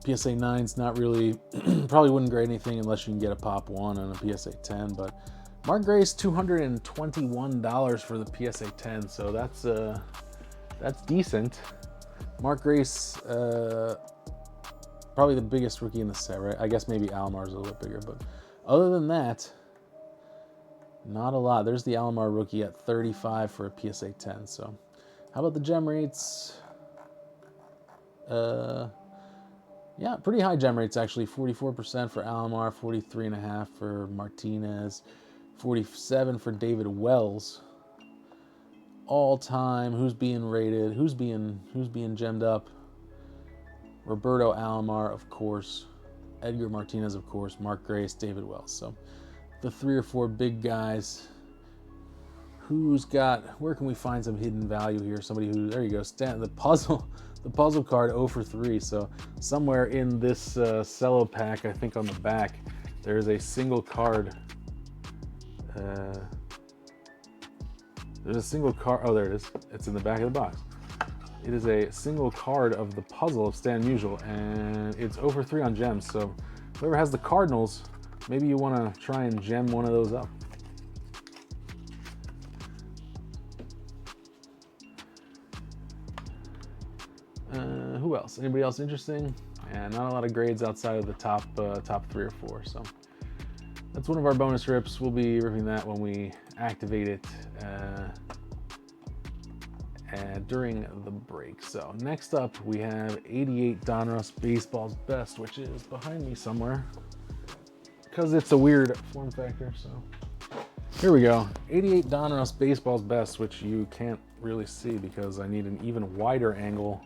PSA 9's not really, probably wouldn't grade anything unless you can get a pop 1 on a PSA 10, but Mark Grace, $221 for the PSA 10, so that's decent. Mark Grace, probably the biggest rookie in the set, right? I guess maybe Alomar's a little bit bigger, but other than that, not a lot. There's the Alomar rookie at 35 for a PSA 10. So how about the gem rates? Yeah, pretty high gem rates actually. 44% for Alomar, 43.5 for Martinez, 47 for David Wells. All time, who's being rated? Who's being gemmed up? Roberto Alomar, of course. Edgar Martinez, of course. Mark Grace, David Wells. So the 3 or 4 big guys. Where can we find some hidden value here? Somebody who, there you go, the puzzle card 0 for 3. So somewhere in this cello pack, I think on the back, there's a single card. There's a single card. Oh, there it is. It's in the back of the box. It is a single card of the puzzle of Stan Musial, and it's 0 for 3 on gems. So whoever has the Cardinals, maybe you want to try and gem one of those up. Who else? Anybody else interesting? And not a lot of grades outside of the top 3 or 4. So that's one of our bonus rips. We'll be ripping that when we activate it during the break. So next up we have 88 Donruss Baseball's Best, which is behind me somewhere because it's a weird form factor. So here we go, 88 Donruss Baseball's Best, which you can't really see because I need an even wider angle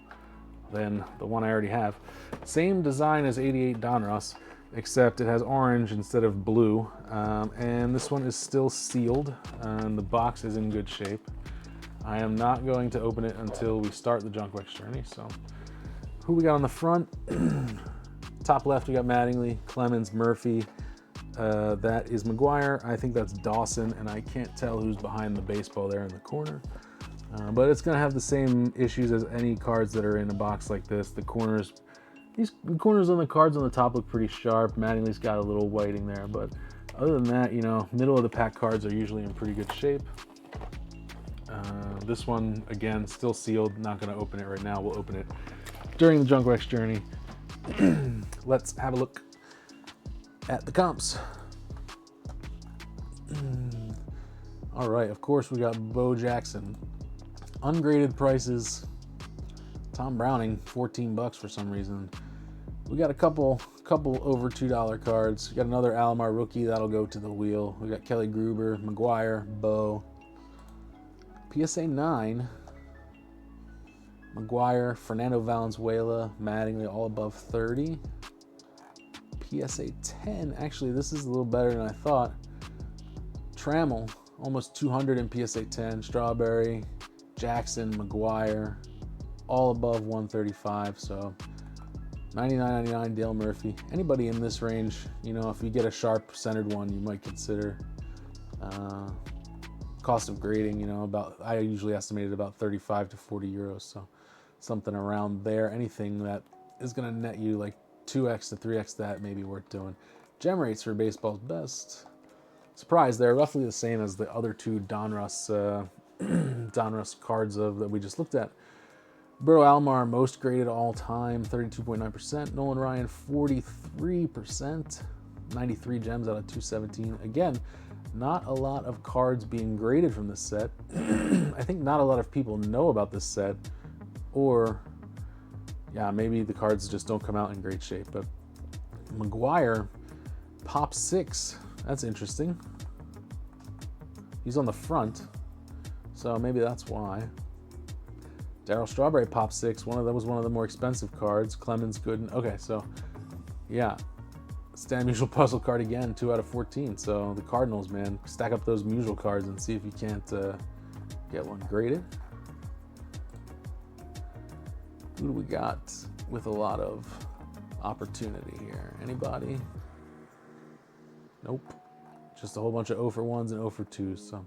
than the one I already have. Same design as 88 Donruss, except it has orange instead of blue, and this one is still sealed, and the box is in good shape. I am not going to open it until we start the Junk Wax journey. So who we got on the front? Top left we got Mattingly, Clemens, Murphy. That is McGuire. I think that's Dawson, and I can't tell who's behind the baseball there in the corner. But it's going to have the same issues as any cards that are in a box like this. The corners on the cards on the top look pretty sharp. Mattingly's got a little whiting there, but other than that, you know, middle of the pack cards are usually in pretty good shape. This one, again, still sealed. Not going to open it right now. We'll open it during the Junk Wax journey. Let's have a look at the comps. All right, of course, we got Bo Jackson. Ungraded prices. Tom Browning, $14 for some reason. We got a couple over $2 cards. We got another Alomar rookie that'll go to the wheel. We got Kelly Gruber, McGuire, Bo. PSA 9, McGuire, Fernando Valenzuela, Mattingly, all above 30. PSA 10, actually this is a little better than I thought. Trammell, almost 200 in PSA 10. Strawberry, Jackson, McGuire, all above 135. So $99.99 Dale Murphy. Anybody in this range, you know, if you get a sharp centered one, you might consider. Cost of grading, you know, I usually estimated about 35 to 40 euros, so something around there. Anything that is going to net you like 2x to 3x that may be worth doing. Gem rates for Baseball's Best. Surprise, they're roughly the same as the other 2 Donruss Donruss cards that we just looked at. Roberto Alomar, most graded all time, 32.9%. Nolan Ryan, 43%. 93 gems out of 217. Again, not a lot of cards being graded from this set. I think not a lot of people know about this set, or yeah, maybe the cards just don't come out in great shape. But McGuire, Pop 6. That's interesting. He's on the front, so maybe that's why. Darryl Strawberry, Pop 6. That was one of the more expensive cards. Clemens, Gooden. Okay, so yeah. Stan Musial puzzle card again, 2 out of 14. So the Cardinals, man, stack up those Musial cards and see if you can't get one graded. Who do we got with a lot of opportunity here? Anybody? Nope. Just a whole bunch of 0 for 1s and 0 for 2s. So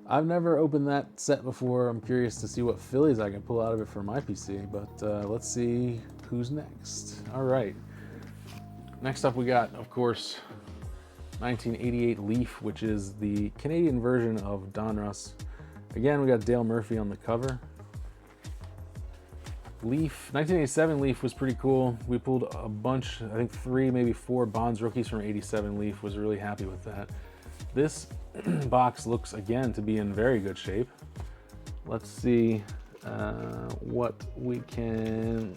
I've never opened that set before. I'm curious to see what Phillies I can pull out of it for my PC. But let's see who's next. All right. Next up, we got, of course, 1988 Leaf, which is the Canadian version of Donruss. Again, we got Dale Murphy on the cover. Leaf, 1987 Leaf was pretty cool. We pulled a bunch, I think 3, maybe 4 Bonds rookies from 87 Leaf. Was really happy with that. This box looks, again, to be in very good shape. Let's see what we can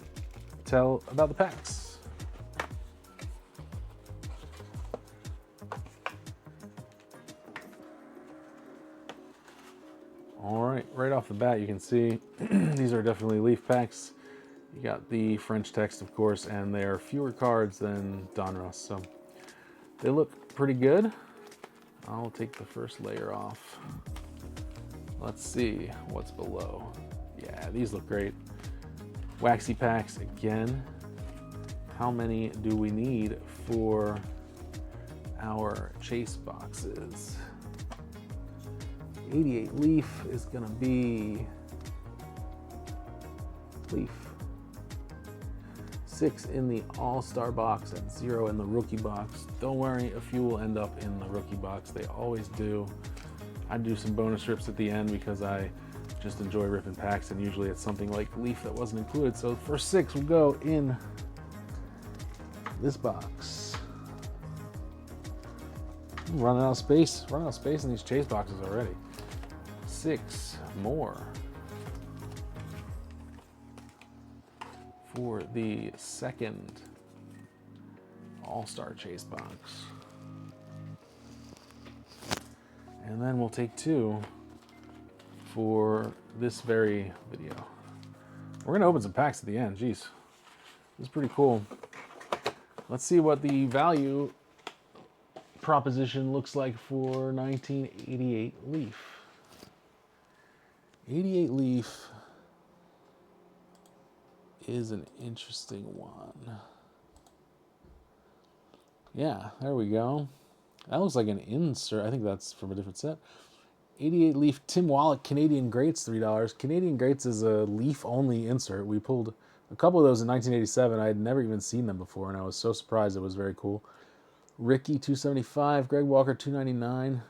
tell about the packs. All right, right off the bat, you can see these are definitely Leaf packs. You got the French text, of course, and they are fewer cards than Donruss, so they look pretty good. I'll take the first layer off. Let's see what's below. Yeah, these look great. Waxy packs again. How many do we need for our chase boxes? 88 Leaf is gonna be Leaf. 6 in the All-Star box and 0 in the rookie box. Don't worry, a few will end up in the rookie box. They always do. I do some bonus rips at the end because I just enjoy ripping packs, and usually it's something like Leaf that wasn't included. So the first 6 will go in this box. I'm running out of space. Running out of space in these chase boxes already. 6 more for the second All-Star chase box. And then we'll take 2 for this very video. We're gonna open some packs at the end. Jeez, this is pretty cool. Let's see what the value proposition looks like for 1988 Leaf. 88 Leaf is an interesting one. Yeah, there we go. That looks like an insert. I think that's from a different set. 88 Leaf Tim Wallach Canadian Greats, $3. Canadian Greats is a Leaf-only insert. We pulled a couple of those in 1987. I had never even seen them before, and I was so surprised. It was very cool. Ricky, $275. Greg Walker, $299.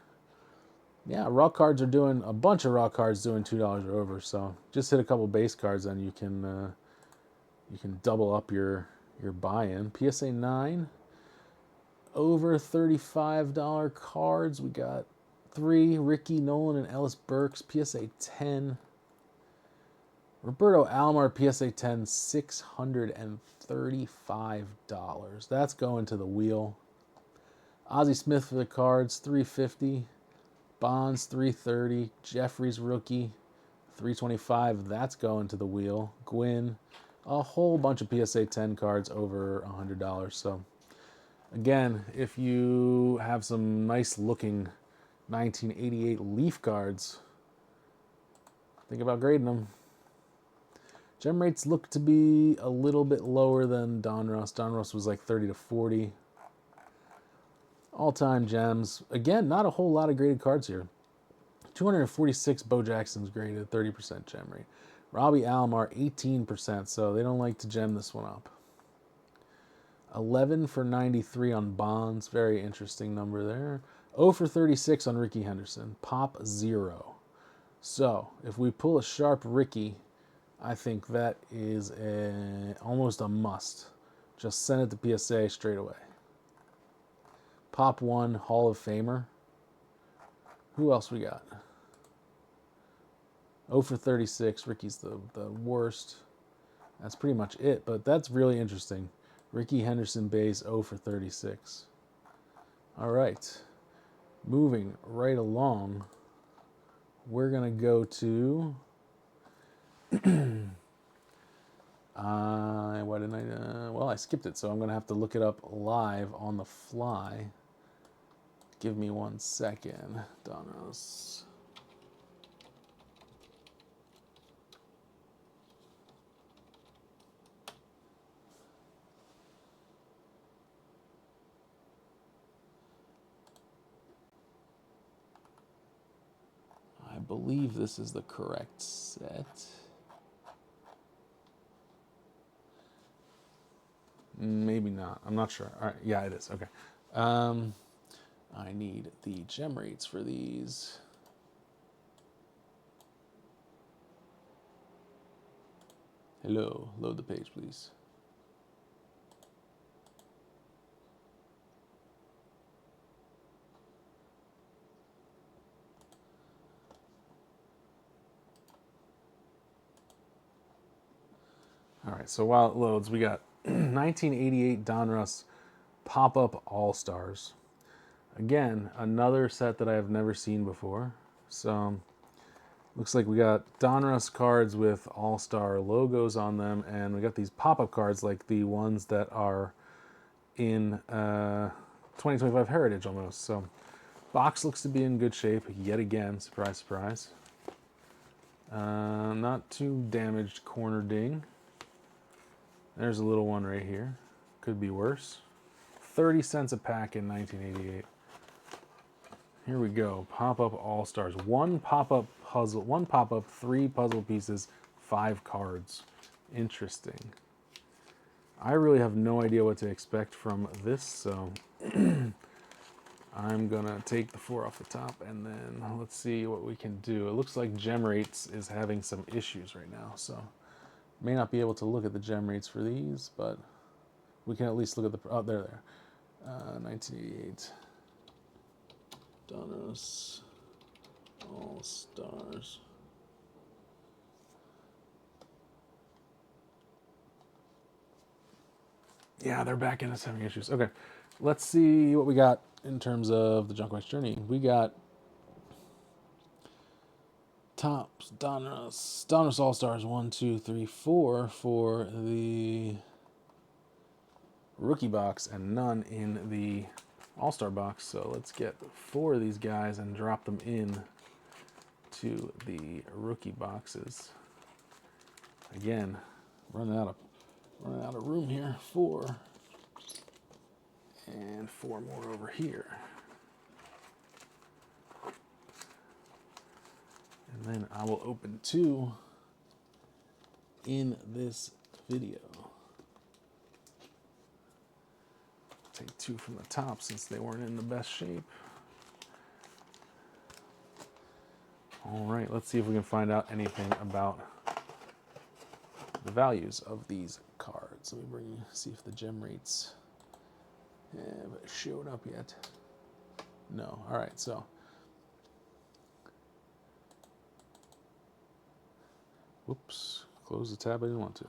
Yeah, raw cards are doing, a bunch of raw cards doing $2 or over. So just hit a couple base cards, and you can double up your buy-in. PSA 9, over $35 cards. We got 3, Ricky, Nolan, and Ellis Burks. PSA 10. Roberto Alomar, PSA 10, $635. That's going to the wheel. Ozzie Smith for the cards, $350. Bonds, $330. Jeffries rookie, $325. That's going to the wheel. Gwynn, a whole bunch of PSA 10 cards over $100. So again, if you have some nice looking 1988 Leaf cards, think about grading them. Gem rates look to be a little bit lower than Donruss. Donruss was like 30 to 40. All-time gems. Again, not a whole lot of graded cards here. 246 Bo Jackson's graded, 30% gem rate. Robbie Alomar, 18%, so they don't like to gem this one up. 11 for 93 on Bonds. Very interesting number there. 0 for 36 on Ricky Henderson. Pop 0. So if we pull a sharp Ricky, I think that is almost a must. Just send it to PSA straight away. Pop 1 Hall of Famer. Who else we got? 0 for 36. Ricky's the worst. That's pretty much it, but that's really interesting. Ricky Henderson base 0 for 36. All right. Moving right along, we're going to go to... why didn't I... well, I skipped it, so I'm going to have to look it up live on the fly. Give me 1 second, Donos. I believe this is the correct set. Maybe not. I'm not sure. All right. Yeah, it is. Okay. I need the gem rates for these. Hello. Load the page, please. All right, so while it loads, we got 1988 Donruss Pop-Up All-Stars. Again, another set that I have never seen before. So, looks like we got Donruss cards with All-Star logos on them, and we got these pop-up cards like the ones that are in 2025 Heritage almost. So, box looks to be in good shape yet again. Surprise, surprise. Not too damaged corner ding. There's a little one right here. Could be worse. 30 cents a pack in 1988. Here we go. Pop-up All-Stars. One pop-up puzzle. One pop-up, 3 puzzle pieces, 5 cards. Interesting. I really have no idea what to expect from this, so I'm gonna take the 4 off the top and then let's see what we can do. It looks like Gem Rates is having some issues right now, so may not be able to look at the gem rates for these, but we can at least look at the... oh, there. 1988. Donruss All-Stars. Yeah, they're back in us having issues. Okay, let's see what we got in terms of the Junk Wax Journey. We got Topps Donruss All-Stars 1, 2, 3, 4 for the rookie box and none in the All-Star box. So let's get 4 of these guys and drop them in to the rookie boxes. Again, running out of room here. 4 and 4 more over here. And then I will open 2 in this video. Take 2 from the top since they weren't in the best shape. All right, let's see if we can find out anything about the values of these cards. Let me see if the gem rates have showed up yet. No. All right, so whoops, close the tab I didn't want to.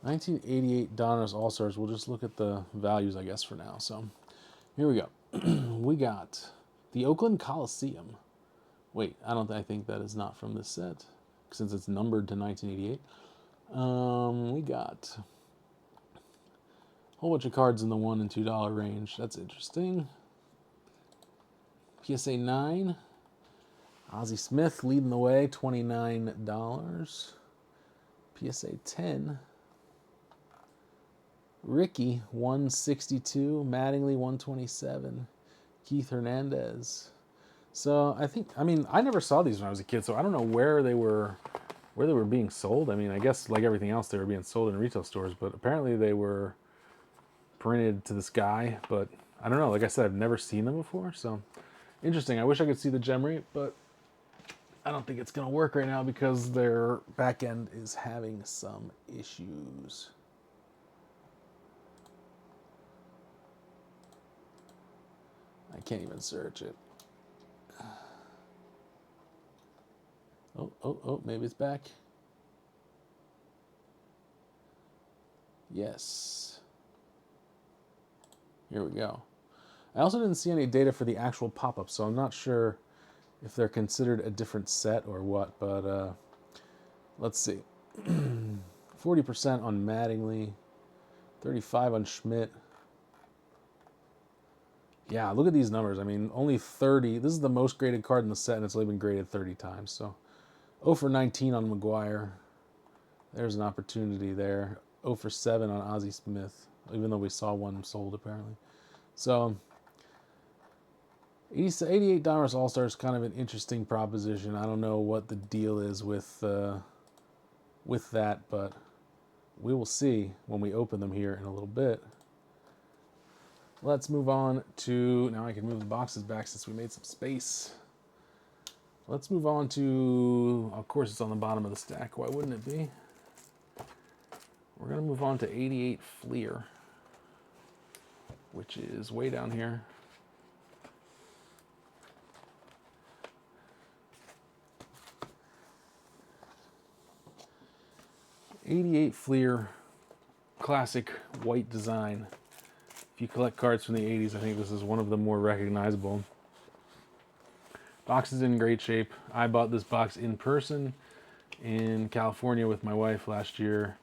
$1988 Donruss All-Stars. We'll just look at the values, I guess, for now. So here we go. We got the Oakland Coliseum. Wait, I think that is not from this set since it's numbered to 1988. We got a whole bunch of cards in the $1 and $2 range. That's interesting. PSA 9. Ozzie Smith leading the way, $29. PSA 10. Ricky, 162. Mattingly, 127. Keith Hernandez. So I never saw these when I was a kid, so I don't know where they were being sold. I mean, I guess like everything else, they were being sold in retail stores, but apparently they were printed to the sky. But I don't know. Like I said, I've never seen them before, so interesting. I wish I could see the gem rate, but I don't think it's going to work right now because their back end is having some issues. I can't even search it. Oh, maybe it's back. Yes. Here we go. I also didn't see any data for the actual pop-up, so I'm not sure if they're considered a different set or what, but let's see. 40% on Mattingly, 35 on Schmidt. Yeah, look at these numbers. I mean, only 30. This is the most graded card in the set, and it's only been graded 30 times. So 0 for 19 on McGuire. There's an opportunity there. 0 for 7 on Ozzie Smith, even though we saw one sold apparently. So $88 All-Star is kind of an interesting proposition. I don't know what the deal is with that, but we will see when we open them here in a little bit. Let's move on to, now I can move the boxes back since we made some space. Let's move on to, of course it's on the bottom of the stack, why wouldn't it be? We're going to move on to 88 Fleer, which is way down here. '88 Fleer, classic white design. If you collect cards from the 80s, I think this is one of the more recognizable. Box is in great shape. I bought this box in person in California with my wife last year.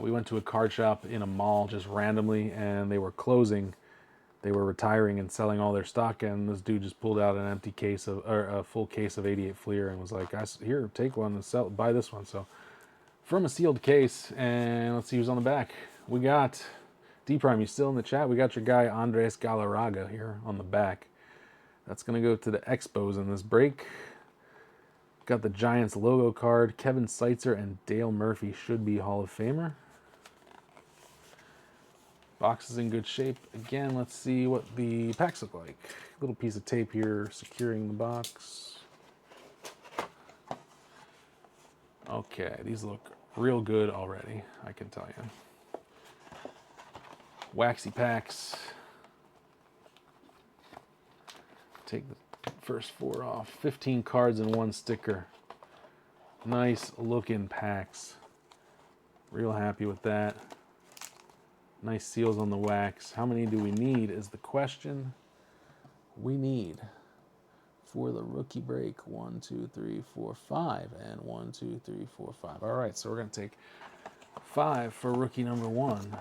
We went to a card shop in a mall just randomly, and they were closing. They were retiring and selling all their stock, and this dude just pulled out an empty case of, or a full case of 88 Fleer, and was like, "Guys, here, take one and sell, buy this one." So, from a sealed case, and let's see who's on the back. We got D Prime. You still in the chat? We got your guy Andres Galarraga here on the back. That's gonna go to the Expos in this break. Got the Giants logo card. Kevin Seitzer and Dale Murphy should be Hall of Famer. Box is in good shape. Again, let's see what the packs look like. Little piece of tape here securing the box. Okay, these look real good already, I can tell you. Waxy packs. Take the first 4 off. 15 cards and 1 sticker. Nice looking packs. Real happy with that. Nice seals on the wax. How many do we need is the question. We need, for the rookie break, 1, 2, 3, 4, 5, and 1, 2, 3, 4, 5. All right, so we're going to take 5 for rookie number 1.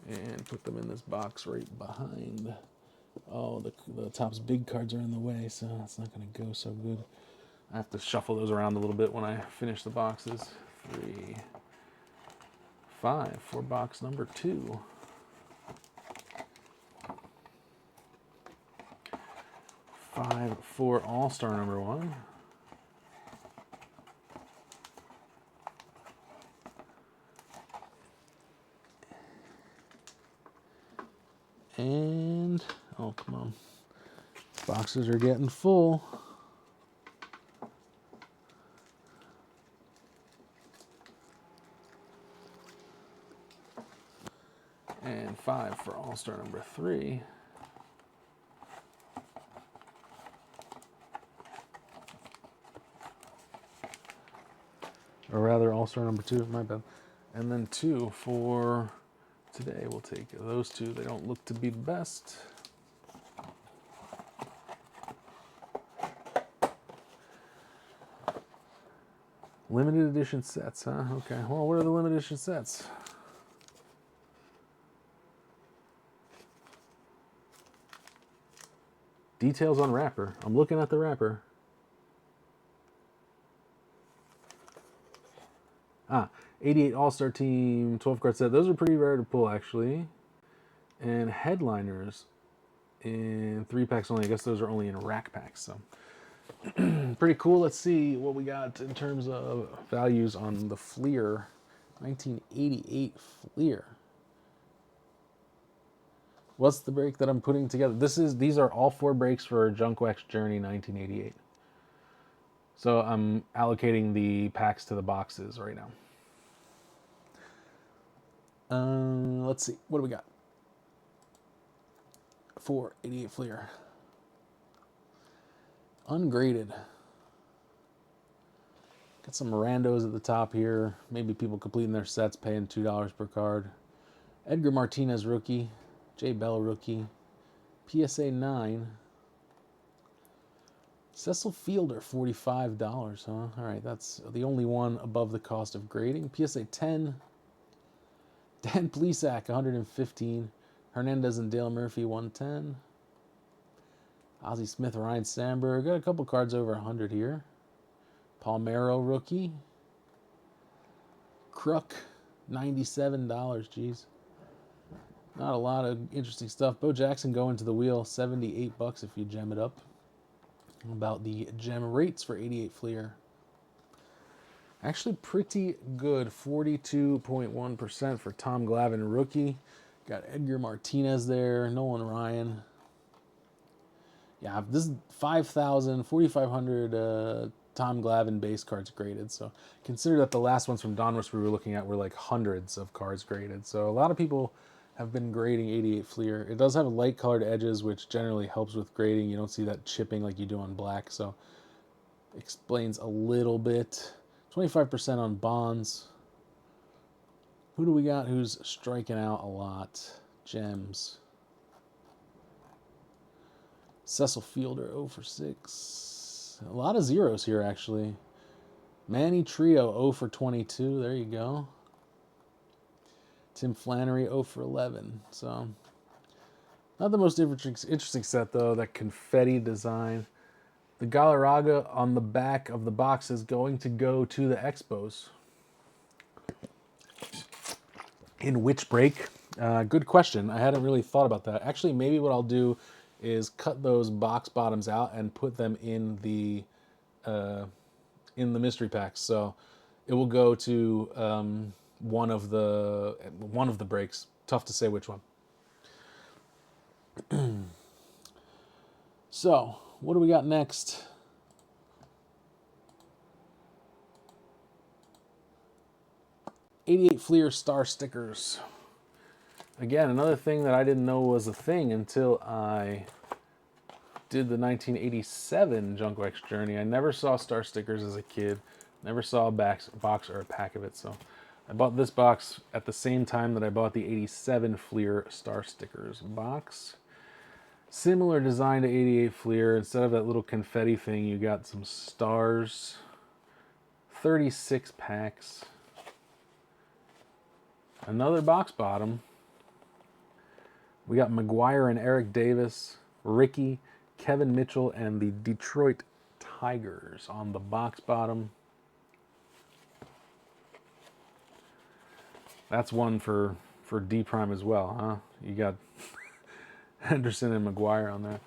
And put them in this box right behind. Oh, the top's big cards are in the way, so it's not going to go so good. I have to shuffle those around a little bit when I finish the boxes. 3, 5 for box number 2. 5 for All-Star number 1. And, oh, come on. Boxes are getting full. And 5 for All-Star number 3. Or rather, All-Star number 2, my bad. And then 2 for today. We'll take those 2. They don't look to be the best. Limited edition sets, huh? Okay. Well, what are the limited edition sets? Details on wrapper. I'm looking at the wrapper. 88 All-Star Team, 12 card set. Those are pretty rare to pull, actually. And headliners in 3 packs only. I guess those are only in rack packs. So pretty cool. Let's see what we got in terms of values on the Fleer 1988 Fleer. What's the break that I'm putting together? These are all 4 breaks for Junk Wax Journey 1988. So I'm allocating the packs to the boxes right now. Let's see. What do we got? 488 Fleer. Ungraded. Got some randos at the top here. Maybe people completing their sets, paying $2 per card. Edgar Martinez rookie. Jay Bell rookie. PSA 9. Cecil Fielder, $45, huh? All right, that's the only one above the cost of grading. PSA 10. Dan Plesac, 115. Hernandez and Dale Murphy, 110. Ozzie Smith, Ryan Sandberg. Got a couple cards over 100 here. Palmeiro rookie. Crook, $97. Geez. Not a lot of interesting stuff. Bo Jackson going to the wheel, $78 if you gem it up. How about the gem rates for 88 Fleer? Actually pretty good, 42.1% for Tom Glavine rookie. Got Edgar Martinez there, Nolan Ryan. Yeah, this is 4,500 Tom Glavine base cards graded. So consider that the last ones from Donruss we were looking at were like hundreds of cards graded. So a lot of people have been grading 88 Fleer. It does have light colored edges, which generally helps with grading. You don't see that chipping like you do on black. So explains a little bit. 25% on bonds. Who do we got who's striking out a lot? Gems. Cecil Fielder, 0 for 6. A lot of zeros here, actually. Manny Trio, 0 for 22. There you go. Tim Flannery, 0 for 11. So, not the most interesting set, though. That confetti design. The Galarraga on the back of the box is going to go to the Expos. In which break? Good question. I hadn't really thought about that. Actually, maybe what I'll do is cut those box bottoms out and put them in the mystery packs. So it will go to one of the breaks. Tough to say which one. So what do we got next? '88 Fleer Star Stickers. Again, another thing that I didn't know was a thing until I did the 1987 Junk Wax Journey. I never saw Star Stickers as a kid. Never saw a box or a pack of it. So I bought this box at the same time that I bought the '87 Fleer Star Stickers box. Similar design to '88 Fleer. Instead of that little confetti thing, you got some stars. 36 packs. Another box bottom. We got McGuire and Eric Davis, Ricky, Kevin Mitchell, and the Detroit Tigers on the box bottom. That's one for D Prime as well, huh? You got Henderson and McGuire on there.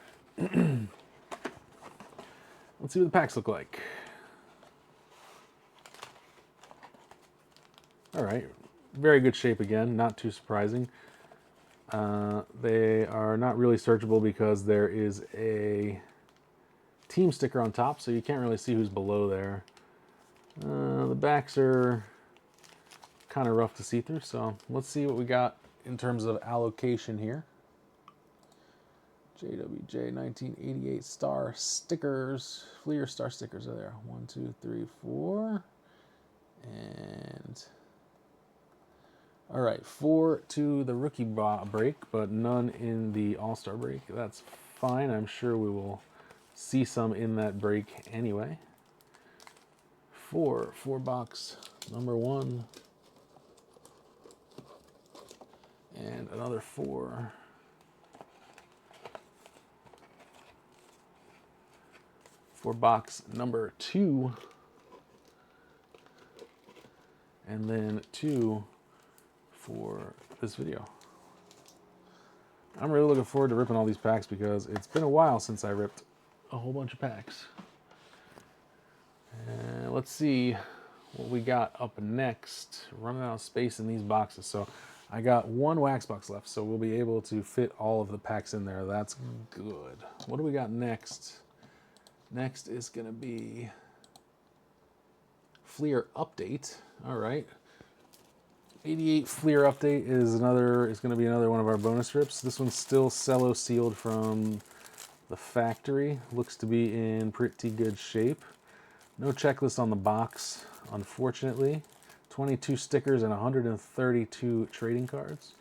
Let's see what the packs look like. All right, very good shape again, not too surprising. They are not really searchable because there is a team sticker on top, so you can't really see who's below there. The backs are kind of rough to see through, so let's see what we got in terms of allocation here. JWJ 1988 Star Stickers. Fleer Star Stickers are there. 1, 2, 3, 4. And all right, 4 to the rookie break, but none in the All-Star break. That's fine. I'm sure we will see some in that break anyway. 4 box number 1. And another 4. For box number 2. And then 2 for this video. I'm really looking forward to ripping all these packs because it's been a while since I ripped a whole bunch of packs. And let's see what we got up next. Running out of space in these boxes. So I got one wax box left, so we'll be able to fit all of the packs in there. That's good. What do we got next? Next is going to be Fleer Update. All right. 88 Fleer Update is going to be another one of our bonus rips. This one's still cello sealed from the factory. Looks to be in pretty good shape. No checklist on the box, unfortunately. 22 stickers and 132 trading cards.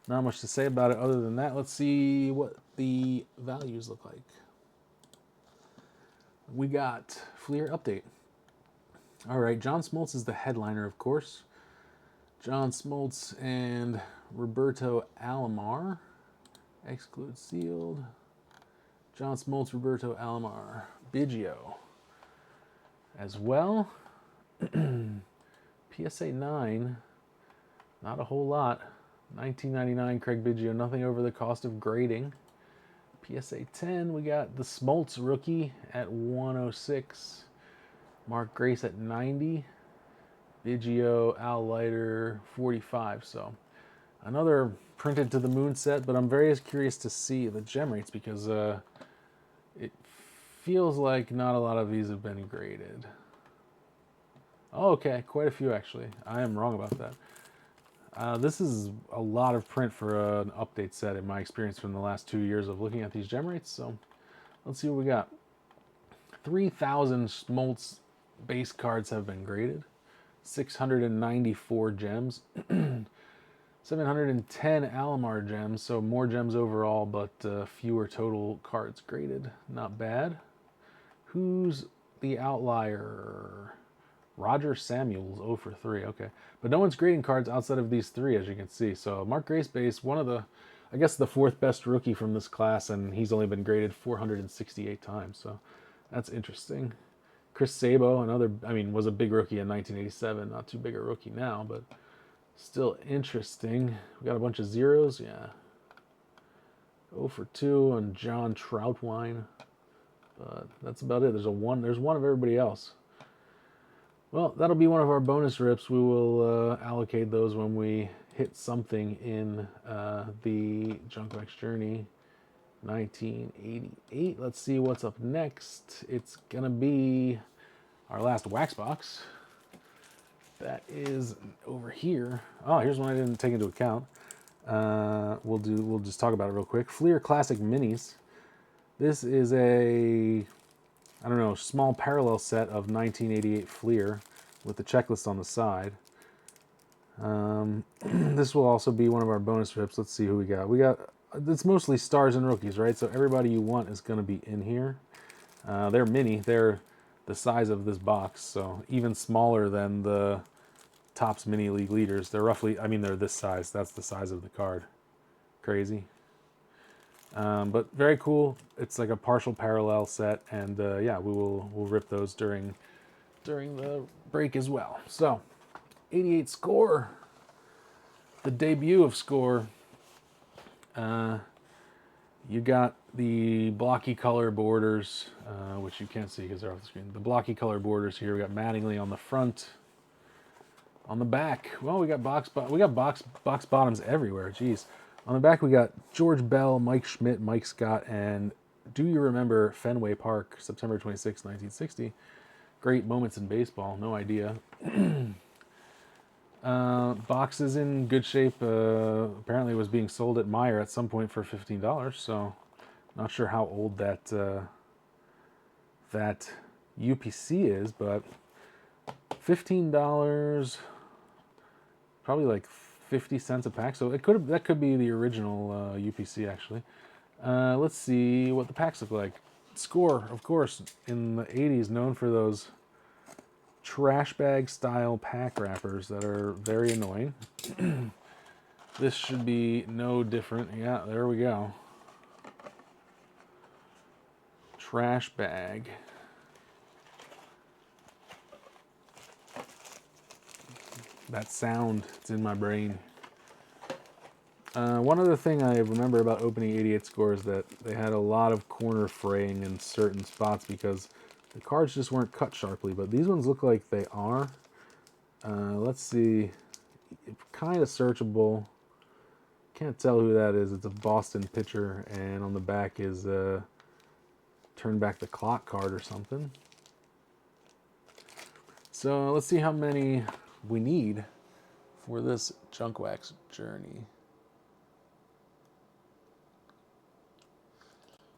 Not much to say about it other than that. Let's see what the values look like. We got Fleer Update. All right, John Smoltz is the headliner, of course. John Smoltz and Roberto Alomar. Exclude sealed. John Smoltz, Roberto Alomar. Biggio. As well. PSA 9. Not a whole lot. $19.99 Craig Biggio. Nothing over the cost of grading. PSA 10, we got the Smoltz rookie at 106. Mark Grace at 90. Biggio, Al Leiter, 45. So another printed to the moon set, but I'm very curious to see the gem rates because it feels like not a lot of these have been graded. Oh, okay, quite a few actually. I am wrong about that. This is a lot of print for an update set in my experience from the last 2 years of looking at these gem rates. So let's see what we got. 3,000 Smoltz base cards have been graded. 694 gems. 710 Alomar gems, so more gems overall, but fewer total cards graded. Not bad. Who's the outlier? Roger Samuels, 0 for 3. Okay. But no one's grading cards outside of these three, as you can see. So Mark Grace base, one of the, I guess the fourth best rookie from this class, and he's only been graded 468 times. So that's interesting. Chris Sabo, another, I mean, was a big rookie in 1987. Not too big a rookie now, but still interesting. We got a bunch of zeros, yeah. 0 for 2 on John Troutwine. But that's about it. There's one of everybody else. Well, that'll be one of our bonus rips. We will allocate those when we hit something in the Junk Wax Journey 1988. Let's see what's up next. It's going to be our last wax box. That is over here. Oh, here's one I didn't take into account. We'll just talk about it real quick. Fleer Classic Minis. This is a, I don't know, small parallel set of 1988 Fleer with the checklist on the side. This will also be one of our bonus rips. Let's see who we got. It's mostly stars and rookies, right? So everybody you want is going to be in here. They're mini. They're the size of this box, so even smaller than the Topps Mini League leaders. They're roughly, I mean, they're this size. That's the size of the card. Crazy. But very cool. It's like a partial parallel set, and yeah, we'll rip those during the break as well. So 88 Score, the debut of Score. You got the blocky color borders, which you can't see because they're off the screen. The blocky color borders here. We got Mattingly on the front. On the back, well, we got box bottoms everywhere. Jeez. On the back, we got George Bell, Mike Schmidt, Mike Scott, and do you remember Fenway Park, September 26, 1960? Great moments in baseball. No idea. Box is in good shape. Apparently, it was being sold at Meijer at some point for $15. So, not sure how old that that UPC is, but $15, probably like 50 cents a pack. So that could be the original UPC actually. Let's see what the packs look like. Score, of course, in the 80s, known for those trash bag style pack wrappers that are very annoying. This should be no different. Yeah, there we go. Trash bag. That sound, it's in my brain. One other thing I remember about opening 88 Score is that they had a lot of corner fraying in certain spots because the cards just weren't cut sharply, but these ones look like they are. Let's see. Kind of searchable. Can't tell who that is. It's a Boston pitcher, and on the back is turn back the clock card or something. So let's see how many we need for this junk wax journey.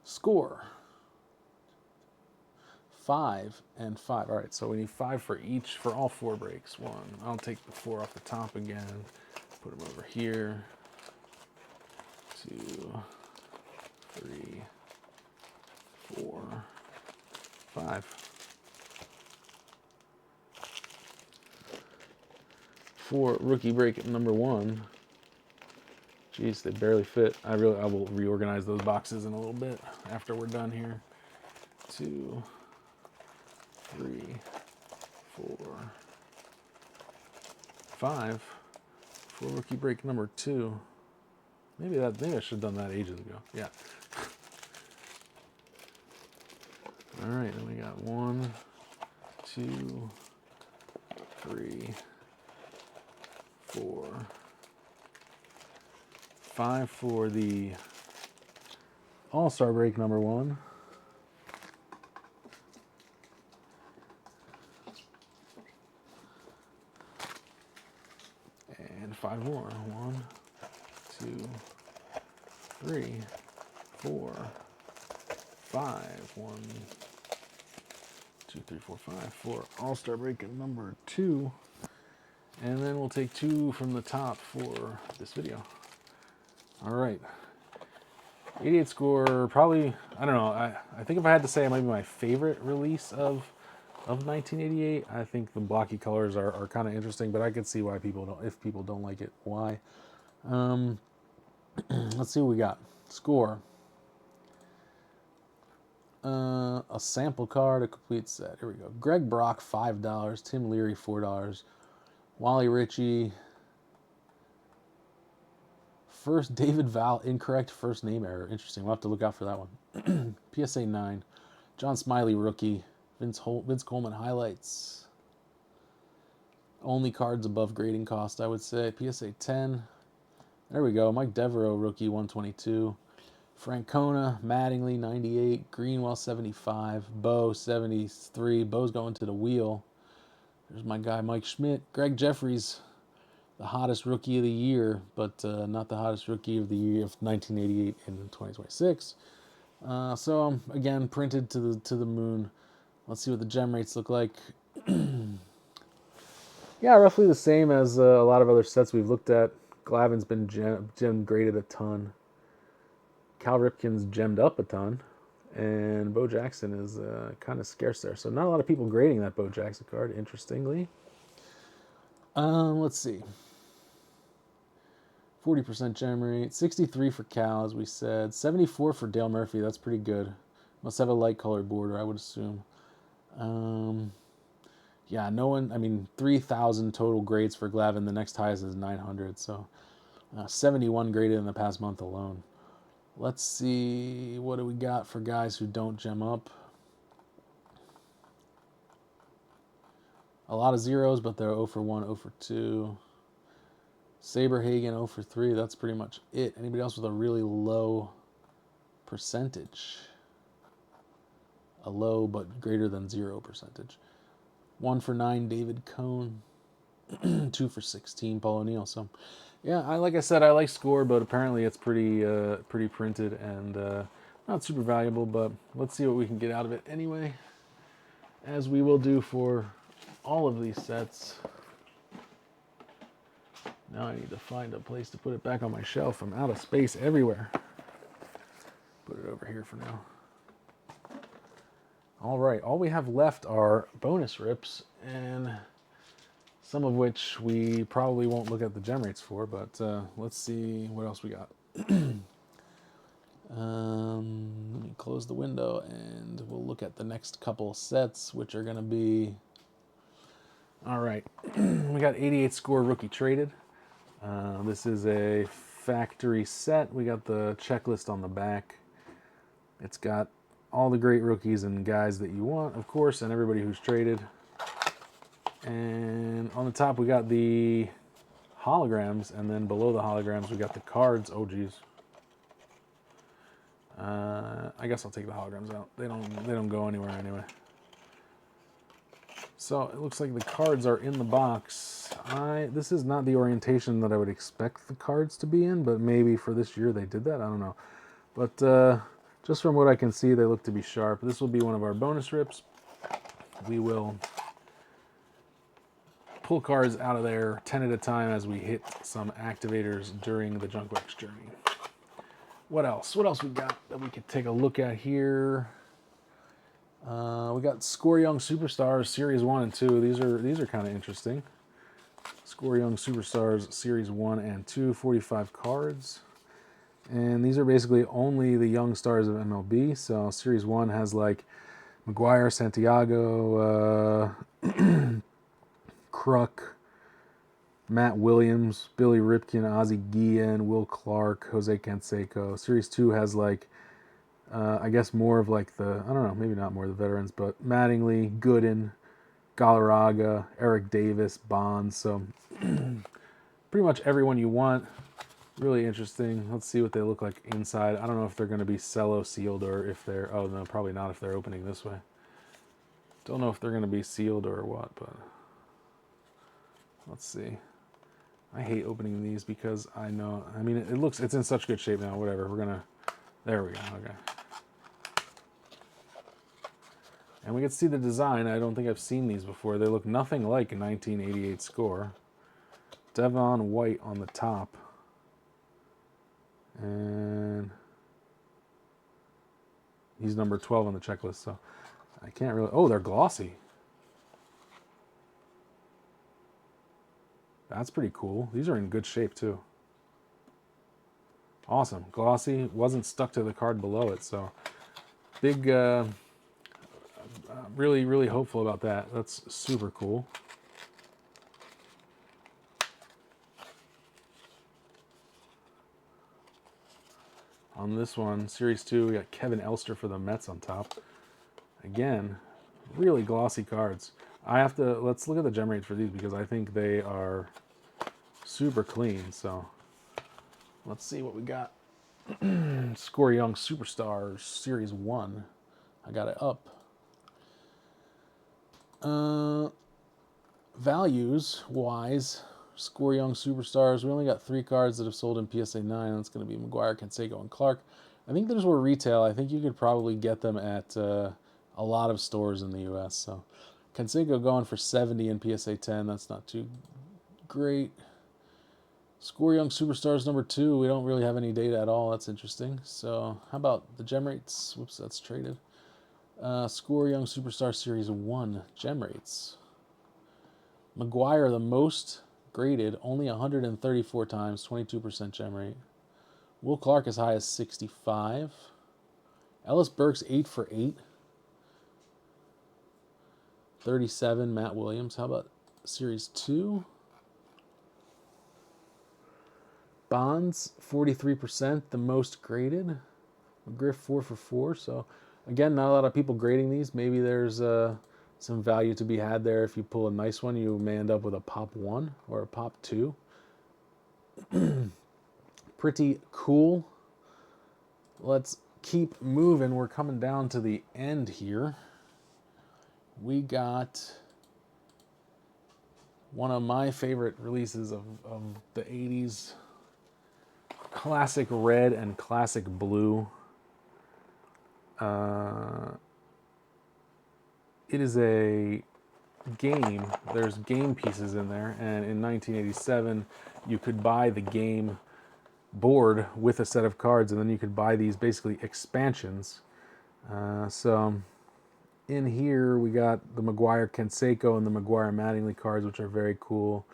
Score 5 and 5. All right, so we need 5 for each, for all 4 breaks. 1. I'll take the 4 off the top again. Put them over here. 2, 3, 4, 5. For rookie break number 1. Jeez, they barely fit. I will reorganize those boxes in a little bit after we're done here. 2, 3, 4, 5 for rookie break number 2. Maybe I should have done that ages ago. Yeah. All right, then we got 1, 2, 3, 4, 5 for the All-Star break number 1. And 5 more. 1, 2, 3, 4, 5. 1, 2, 3, 4, 5 for All-Star break number 2. And then we'll take 2 from the top for this video. All right. 88 score, probably, I don't know. I think if I had to say it might be my favorite release of 1988. I think the blocky colors are kind of interesting, but I could see why people don't, if people don't like it, why. Let's see what we got. Score. A sample card, a complete set. Here we go. Greg Brock, $5. Tim Leary, $4. Wally Ritchie. First, David Val, incorrect first name error. Interesting. We'll have to look out for that one. PSA 9. John Smiley, rookie. Vince Coleman, highlights. Only cards above grading cost, I would say. PSA 10. There we go. Mike Devereaux, rookie, 122. Francona, Mattingly, 98. Greenwell, 75. Bo, 73. Bo's going to the wheel. There's my guy, Mike Schmidt. Greg Jeffries, the hottest rookie of the year, but not the hottest rookie of the year of 1988 and 2026. So again, printed to the moon. Let's see what the gem rates look like. Yeah, roughly the same as a lot of other sets we've looked at. Glavin's been gem graded a ton. Cal Ripken's gemmed up a ton. And Bo Jackson is kind of scarce there. So not a lot of people grading that Bo Jackson card, interestingly. Let's see. 40% gem rate. 63 for Cal, as we said. 74 for Dale Murphy. That's pretty good. Must have a light colored border, I would assume. Yeah, no one, I mean, 3,000 total grades for Glavin. The next highest is 900. So 71 graded in the past month alone. Let's see, what do we got for guys who don't gem up? A lot of zeros, but they're 0 for 1, 0 for 2. Saberhagen, 0 for 3. That's pretty much it. Anybody else with a really low percentage? A low but greater than 0 percentage. 1 for 9, David Cohn. 2 for 16, Paul O'Neill. So, yeah, like I said, I like Score, but apparently it's pretty printed and not super valuable. But let's see what we can get out of it anyway, as we will do for all of these sets. Now I need to find a place to put it back on my shelf. I'm out of space everywhere. Put it over here for now. All right, all we have left are bonus rips, and some of which we probably won't look at the gem rates for, but let's see what else we got. Let me close the window, and we'll look at the next couple sets, which are going to be... All right, we got 88 Score rookie traded. This is a factory set. We got the checklist on the back. It's got all the great rookies and guys that you want, of course, and everybody who's traded. And on the top, we got the holograms, and then below the holograms, we got the cards. Oh, geez. I guess I'll take the holograms out. They don't go anywhere anyway. So it looks like the cards are in the box. This is not the orientation that I would expect the cards to be in, but maybe for this year they did that. I don't know. But just from what I can see, they look to be sharp. This will be one of our bonus rips. We will pull cards out of there 10 at a time as we hit some activators during the Junkwax journey. What else? What else we got that we could take a look at here? We got Score Young Superstars Series 1 and 2. These are kind of interesting. Score Young Superstars Series 1 and 2, 45 cards. And these are basically only the young stars of MLB. So Series 1 has like McGuire, Santiago, Kruk, Matt Williams, Billy Ripken, Ozzie Guillen, Will Clark, Jose Canseco. Series 2 has like, I guess more of like the, I don't know, maybe not more of the veterans, but Mattingly, Gooden, Galarraga, Eric Davis, Bonds. So pretty much everyone you want. Really interesting. Let's see what they look like inside. I don't know if they're going to be cello sealed or if they're, oh no, probably not if they're opening this way. Don't know if they're going to be sealed or what, but let's see. I hate opening these because I know, I mean, it's in such good shape now, whatever. We're going to, there we go, okay. And we can see the design. I don't think I've seen these before. They look nothing like a 1988 Score. Devon White on the top. And he's number 12 on the checklist, so I can't really, oh, they're glossy. That's pretty cool. These are in good shape too. Awesome. Glossy. Wasn't stuck to the card below it, so big, really, really hopeful about that. That's super cool. On this one, Series 2, we got Kevin Elster for the Mets on top. Again, really glossy cards. Let's look at the gem rates for these because I think they are super clean. So let's see what we got. Score Young Superstars Series 1. I got it up. Values wise, Score Young Superstars. We only got 3 cards that have sold in PSA 9. That's going to be McGuire, Canseco, and Clark. I think those were retail. I think you could probably get them at a lot of stores in the U.S. So Canseco going for 70 in PSA 10. That's not too great. Score Young Superstars number 2. We don't really have any data at all. That's interesting. So how about the gem rates? Whoops, that's traded. Score Young Superstar Series 1 gem rates. McGuire, the most graded, only 134 times, 22% gem rate. Will Clark as high as 65. Ellis Burks 8 for 8. 37, Matt Williams. How about Series 2? Bonds, 43%, the most graded. McGriff 4 for 4. So, again, not a lot of people grading these. Maybe there's some value to be had there. If you pull a nice one, you may end up with a pop 1 or a pop 2. Pretty cool. Let's keep moving. We're coming down to the end here. We got one of my favorite releases of the 80s. Classic red and classic blue. It is a game. There's game pieces in there, and in 1987, you could buy the game board with a set of cards, and then you could buy these basically expansions. So in here, we got the McGuire Canseco and the McGuire Mattingly cards, which are very cool.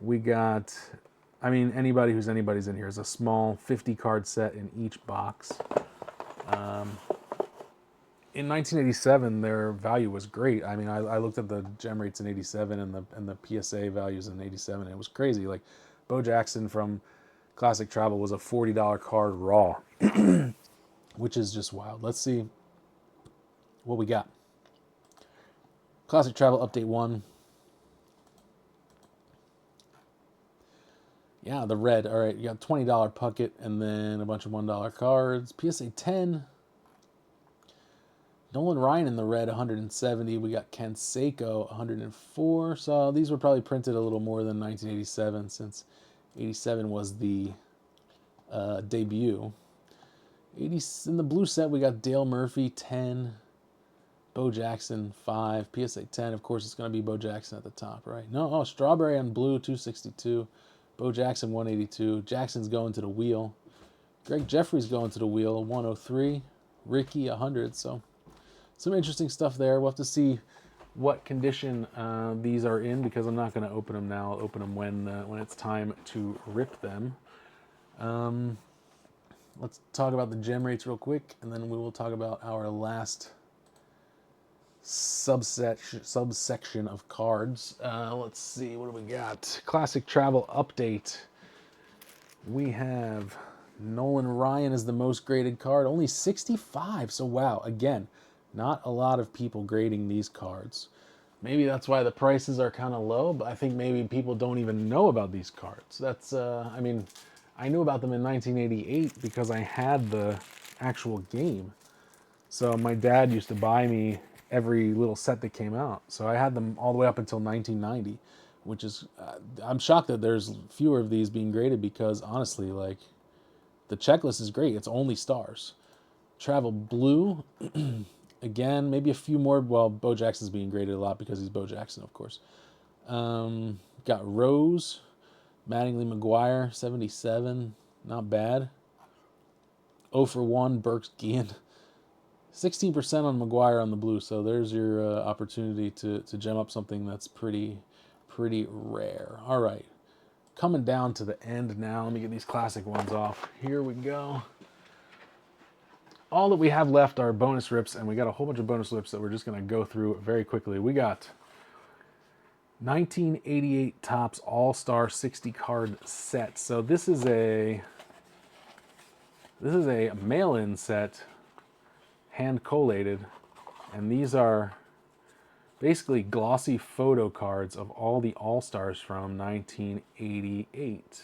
We got, I mean, anybody who's anybody's in here. It's a small 50 card set in each box. In 1987, their value was great. I mean, I looked at the gem rates in 87 and the PSA values in 87. It was crazy. Like, Bo Jackson from Classic Travel was a $40 card raw, which is just wild. Let's see what we got. Classic Travel Update 1. Yeah, the red. All right, you got $20 Puckett and then a bunch of $1 cards. PSA 10. Nolan Ryan in the red, 170. We got Ken Seiko, 104. So these were probably printed a little more than 1987 since 87 was the debut. 80 in the blue set, we got Dale Murphy, 10. Bo Jackson, 5. PSA 10, of course, it's going to be Bo Jackson at the top, right? No, oh, Strawberry on blue, 262. Bo Jackson, 182. Jackson's going to the wheel. Greg Jeffries going to the wheel, 103. Ricky, 100. So some interesting stuff there. We'll have to see what condition these are in because I'm not going to open them now. I'll open them when it's time to rip them. Let's talk about the gem rates real quick, and then we will talk about our last subsection of cards. Let's see, what do we got? Classic Travel Update. We have Nolan Ryan is the most graded card, only 65. So wow, again, not a lot of people grading these cards. Maybe that's why the prices are kind of low, but I think maybe people don't even know about these cards. That's, I mean, I knew about them in 1988 because I had the actual game. So my dad used to buy me every little set that came out. So I had them all the way up until 1990, which is, I'm shocked that there's fewer of these being graded because honestly, like, the checklist is great. It's only stars. Travel Blue, again, maybe a few more. Well, Bo Jackson's being graded a lot because he's Bo Jackson, of course. Got Rose, Mattingly McGuire, 77. Not bad. 0 for 1, Burks Gian. 16% on McGuire on the blue, so there's your opportunity to gem up something that's pretty rare. All right, coming down to the end now. Let me get these classic ones off. Here we go. All that we have left are bonus rips, and we got a whole bunch of bonus rips that we're just going to go through very quickly. We got 1988 Topps All-Star 60 card set. So this is a mail-in set, hand collated, and these are basically glossy photo cards of all the All-Stars from 1988.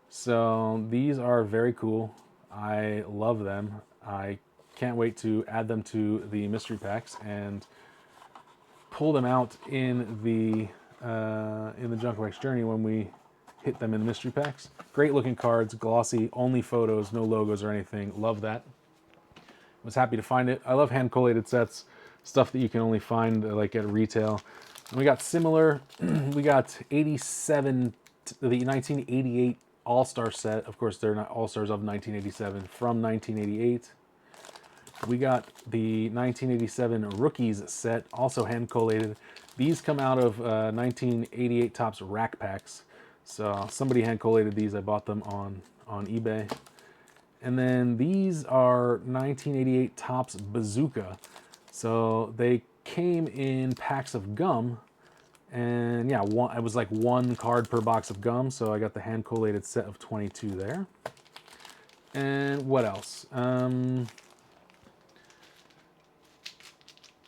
So these are very cool. I love them. I can't wait to add them to the mystery packs and pull them out in the Junk Wax Journey when we hit them in the mystery packs. Great looking cards, glossy, only photos, no logos or anything. Love that. Was happy to find it. I love hand collated sets, stuff that you can only find like at retail. And we got similar. We got 87, the 1988 All-Star set. Of course, they're not All-Stars of 1987 from 1988. We got the 1987 Rookies set, also hand collated. These come out of 1988 Topps rack packs. So somebody hand collated these. I bought them on eBay. And then these are 1988 Topps Bazooka. So they came in packs of gum. And yeah, it was like 1 card per box of gum. So I got the hand collated set of 22 there. And what else?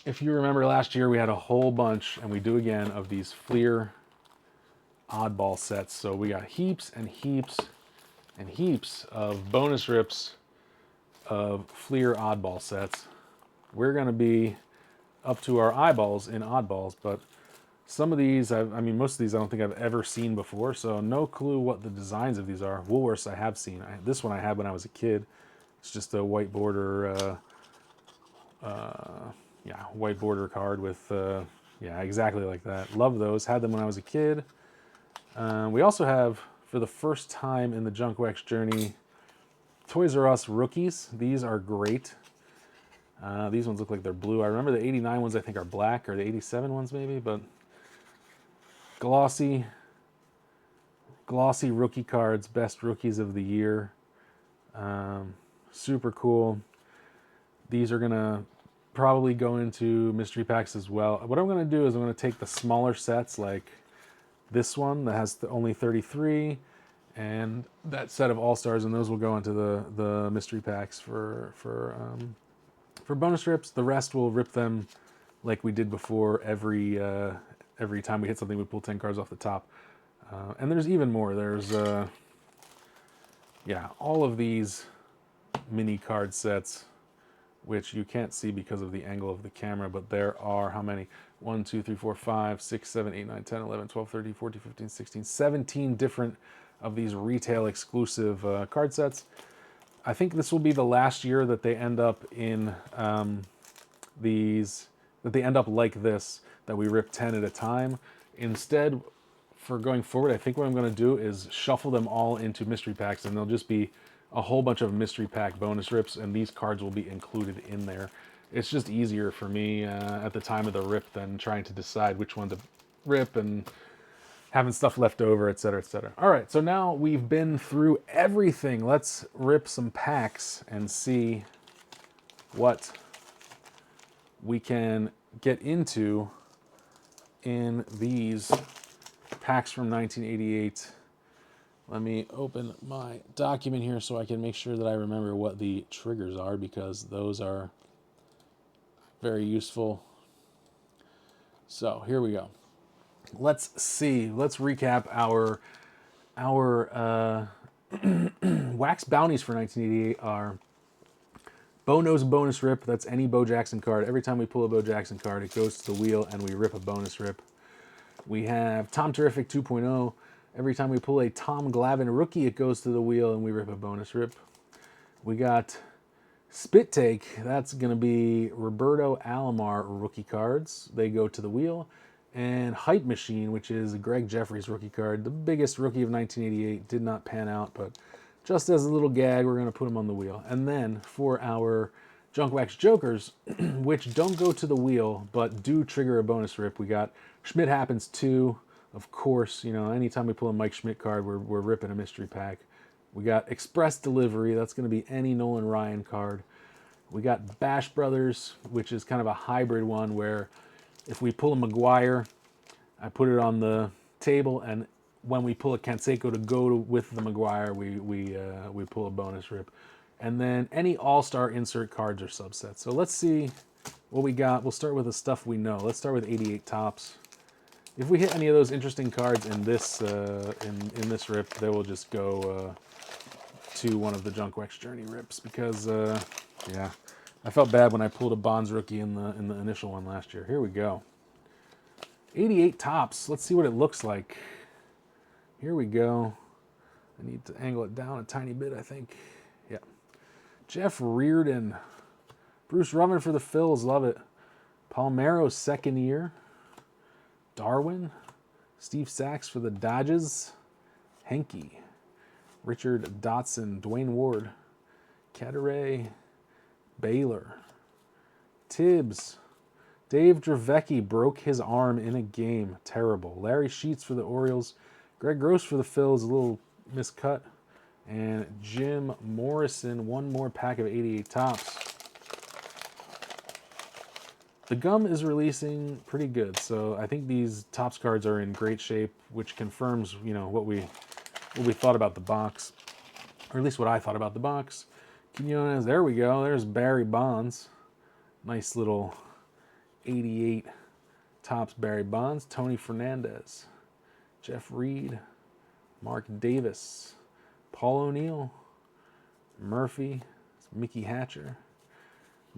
If you remember last year, we had a whole bunch, and we do again, of these Fleer oddball sets. So we got heaps and heaps and heaps of bonus rips of Fleer oddball sets. We're going to be up to our eyeballs in oddballs, but some of these, I mean, most of these I don't think I've ever seen before, so no clue what the designs of these are. Woolworths I have seen. This one I had when I was a kid. It's just a white border, white border card with, yeah, exactly like that. Love those. Had them when I was a kid. We also have, for the first time in the Junk Wax Journey, Toys R Us Rookies. These are great. These ones look like they're blue. I remember the 89 ones I think are black, or the 87 ones maybe, but glossy rookie cards, best rookies of the year. Super cool. These are gonna probably go into mystery packs as well. What I'm gonna do is I'm gonna take the smaller sets like this one that has only 33 and that set of All-Stars, and those will go into the mystery packs for bonus rips. The rest we'll rip them like we did before. Every time we hit something, we pull 10 cards off the top. And there's even more. There's, yeah, all of these mini card sets, which you can't see because of the angle of the camera, but there are how many? 1, 2, 3, 4, 5, 6, 7, 8, 9, 10, 11, 12, 13, 14, 15, 16, 17 different of these retail exclusive card sets. I think this will be the last year that they end up in that they end up like this, that we rip 10 at a time. Instead, for going forward, I think what I'm going to do is shuffle them all into mystery packs, and there'll just be a whole bunch of mystery pack bonus rips, and these cards will be included in there. It's just easier for me at the time of the rip than trying to decide which one to rip and having stuff left over, etc., etc. All right, so now we've been through everything. Let's rip some packs and see what we can get into in these packs from 1988. Let me open my document here so I can make sure that I remember what the triggers are, because those are very useful. So here we go. Let's see. Let's recap our wax bounties for 1988 are Bo knows a bonus rip. That's any Bo Jackson card. Every time we pull a Bo Jackson card, it goes to the wheel and we rip a bonus rip. We have Tom Terrific 2.0. Every time we pull a Tom Glavine rookie, it goes to the wheel and we rip a bonus rip. We got Spit Take. That's going to be Roberto Alomar rookie cards. They go to the wheel. And Hype Machine, which is Greg Jeffries rookie card. The biggest rookie of 1988. Did not pan out, but just as a little gag, we're going to put them on the wheel. And then for our Junk Wax Jokers, which don't go to the wheel, but do trigger a bonus rip, we got Schmidt Happens 2. Of course, you know, anytime we pull a Mike Schmidt card, we're ripping a mystery pack. We got Express Delivery. That's going to be any Nolan Ryan card. We got Bash Brothers, which is kind of a hybrid one where if we pull a McGuire, I put it on the table, and when we pull a Canseco to go with the McGuire, we pull a bonus rip. And then any All-Star insert cards or subsets. So let's see what we got. We'll start with the stuff we know. Let's start with 88 Tops. If we hit any of those interesting cards in this in this rip, they will just go to one of the Junk Wax Journey rips, because yeah, I felt bad when I pulled a Bonds rookie in the initial one last year. Here we go. 88 Tops. Let's see what it looks like. Here we go. I need to angle it down a tiny bit, I think. Yeah. Jeff Reardon. Bruce Rubin for the Phils. Love it. Palmero's second year. Darwin. Steve Sachs for the Dodgers. Henke. Richard Dotson. Dwayne Ward. Cadaret. Baylor. Tibbs. Dave Dravecki broke his arm in a game. Terrible. Larry Sheets for the Orioles. Greg Gross for the Phils. A little miscut. And Jim Morrison. One more pack of 88 Tops. The gum is releasing pretty good, so I think these Topps cards are in great shape, which confirms, you know, what we thought about the box, or at least what I thought about the box. Quinones, there we go. There's Barry Bonds. Nice little 88 Topps Barry Bonds. Tony Fernandez, Jeff Reed, Mark Davis, Paul O'Neill, Murphy, Mickey Hatcher.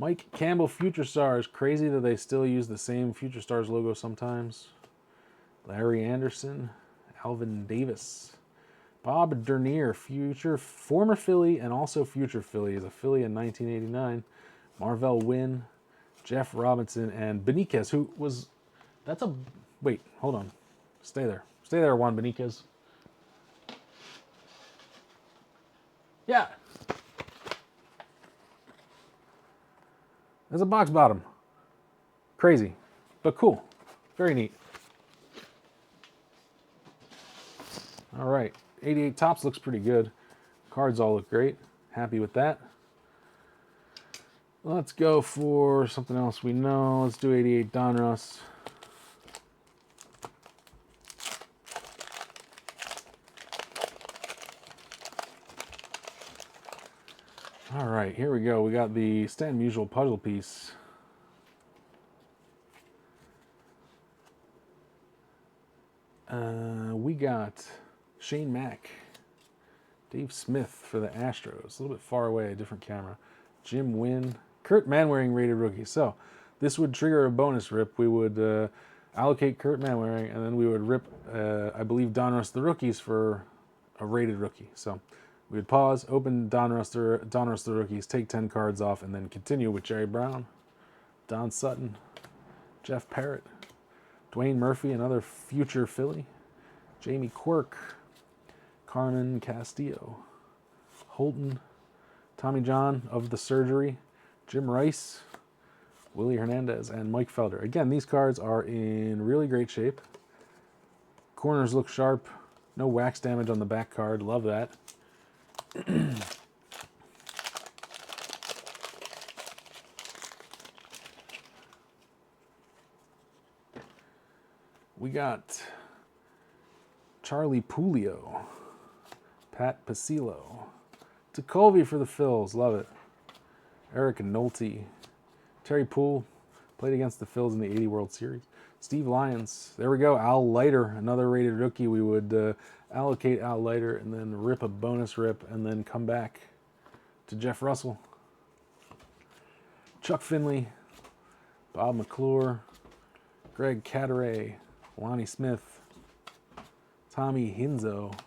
Mike Campbell, Future Stars. Crazy that they still use the same Future Stars logo sometimes. Larry Anderson, Alvin Davis. Bob Dernier, former Philly and also future Philly. Is a Philly in 1989. Marvell Wynn, Jeff Robinson, and Beniquez, who was... Wait, hold on. Stay there. Stay there, Juan Beniquez. Yeah. There's a box bottom. Crazy, but cool. Very neat. All right, 88 Tops looks pretty good. Cards all look great. Happy with that. Let's go for something else we know. Let's do 88 Donruss. All right, here we go. We got the Stanton Musial puzzle piece. We got Shane Mack, Dave Smith for the Astros. A little bit far away, a different camera. Jim Wynn, Kurt Manwaring rated rookie. So this would trigger a bonus rip. We would allocate Kurt Manwaring, and then we would rip, I believe, Donruss the rookies for a rated rookie. So we would pause, open Donruss the rookies, take 10 cards off, and then continue with Jerry Brown, Don Sutton, Jeff Parrott, Dwayne Murphy, another future Philly, Jamie Quirk, Carmen Castillo, Holton, Tommy John of the Surgery, Jim Rice, Willie Hernandez, and Mike Felder. Again, these cards are in really great shape. Corners look sharp. No wax damage on the back card. Love that. We got Charlie Pulio, Pat Pasillo, Tekulve for the Phils. Love it. Eric Nolte, Terry Poole, played against the Phils in the 80 World Series. Steve Lyons. There we go. Al Leiter, another rated rookie. We would allocate Al Leiter and then rip a bonus rip and then come back to Jeff Russell. Chuck Finley, Bob McClure, Greg Cadaret, Lonnie Smith, Tommy Hinzo,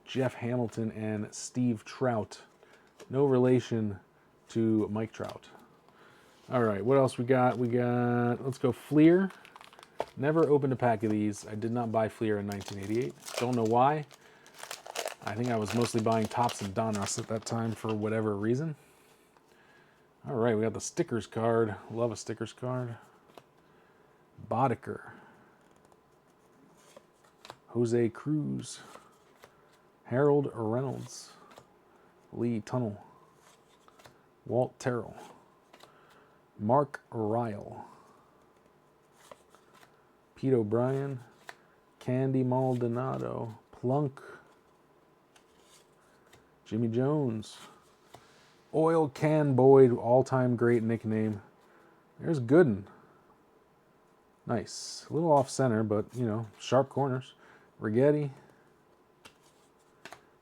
Jeff Hamilton, and Steve Trout. No relation to Mike Trout. All right, what else we got? Let's go Fleer. Never opened a pack of these. I did not buy Fleer in 1988. Don't know why. I think I was mostly buying Topps and Donruss at that time for whatever reason. All right, we got the stickers card. Love a stickers card. Boddicker. Jose Cruz. Harold Reynolds. Lee Tunnell. Walt Terrell. Mark Ryle. Pete O'Brien. Candy Maldonado. Plunk. Jimmy Jones. Oil Can Boyd, all-time great nickname. There's Gooden. Nice. A little off-center, but, you know, sharp corners. Righetti.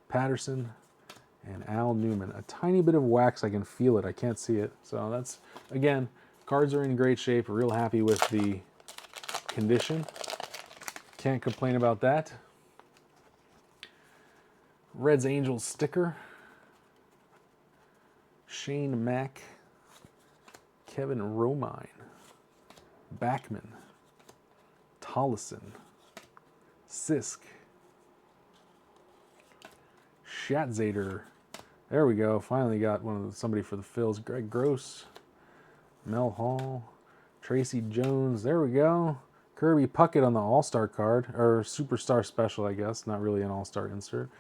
Patterson. And Al Newman. A tiny bit of wax. I can feel it. I can't see it. So that's, again, cards are in great shape. Real happy with the condition. Can't complain about that. Reds Angels sticker. Shane Mack. Kevin Romine. Backman. Tollison. Sisk. Schatzeder. There we go. Finally got somebody for the Phils. Greg Gross. Mel Hall. Tracy Jones. There we go. Kirby Puckett on the All-Star card. Or Superstar Special, I guess. Not really an All-Star insert.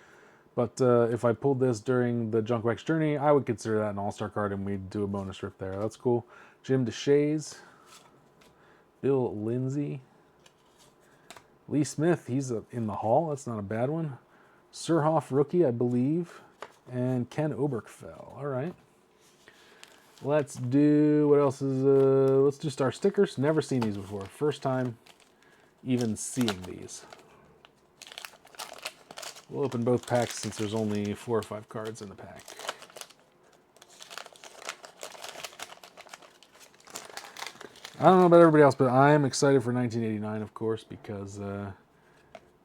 But if I pulled this during the Junk Wax Journey, I would consider that an All-Star card, and we'd do a bonus rip there. That's cool. Jim DeShays. Bill Lindsay. Lee Smith, he's in the Hall. That's not a bad one. Surhoff rookie, I believe. And Ken Oberkfell. All right. Let's do, what else is, let's do star stickers. Never seen these before. First time even seeing these. We'll open both packs since there's only 4 or 5 cards in the pack. I don't know about everybody else, but I'm excited for 1989, of course, because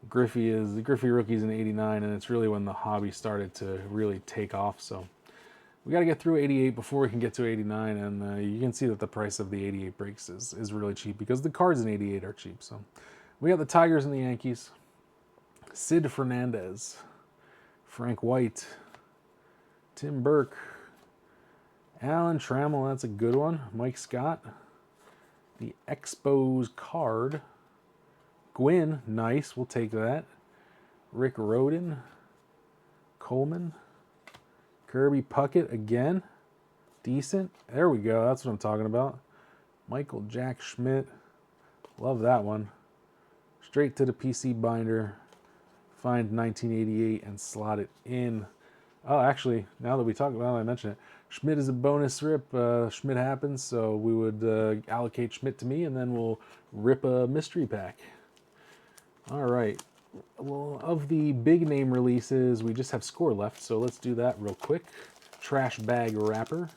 Griffey rookie's in 89, and it's really when the hobby started to really take off. So we got to get through 88 before we can get to 89, and you can see that the price of the 88 breaks is really cheap because the cards in 88 are cheap. So we got the Tigers and the Yankees. Sid Fernandez, Frank White, Tim Burke, Alan Trammell, that's a good one. Mike Scott, the Expos card. Gwynn, nice, we'll take that. Rick Rhoden, Coleman, Kirby Puckett again, decent. There we go, that's what I'm talking about. Michael Jack Schmidt, love that one. Straight to the PC binder. Find 1988 and slot it in. Oh, actually, now that we talk about it, I mention it. Schmidt is a bonus rip. Schmidt happens, so we would allocate Schmidt to me, and then we'll rip a mystery pack. All right. Well, of the big name releases, we just have score left, so let's do that real quick. Trash bag wrapper.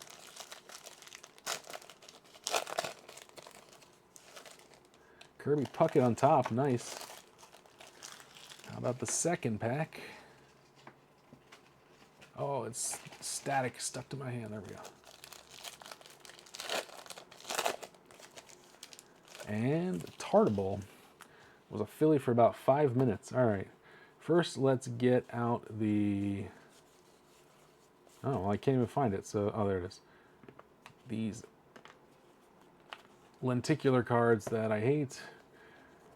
Kirby Puckett on top, nice. How about the second pack? Oh, it's static, stuck to my hand, there we go. And Tartable was a Philly for about 5 minutes. All right, first let's get out the, oh, well, I can't even find it, so, oh, there it is. These lenticular cards that I hate.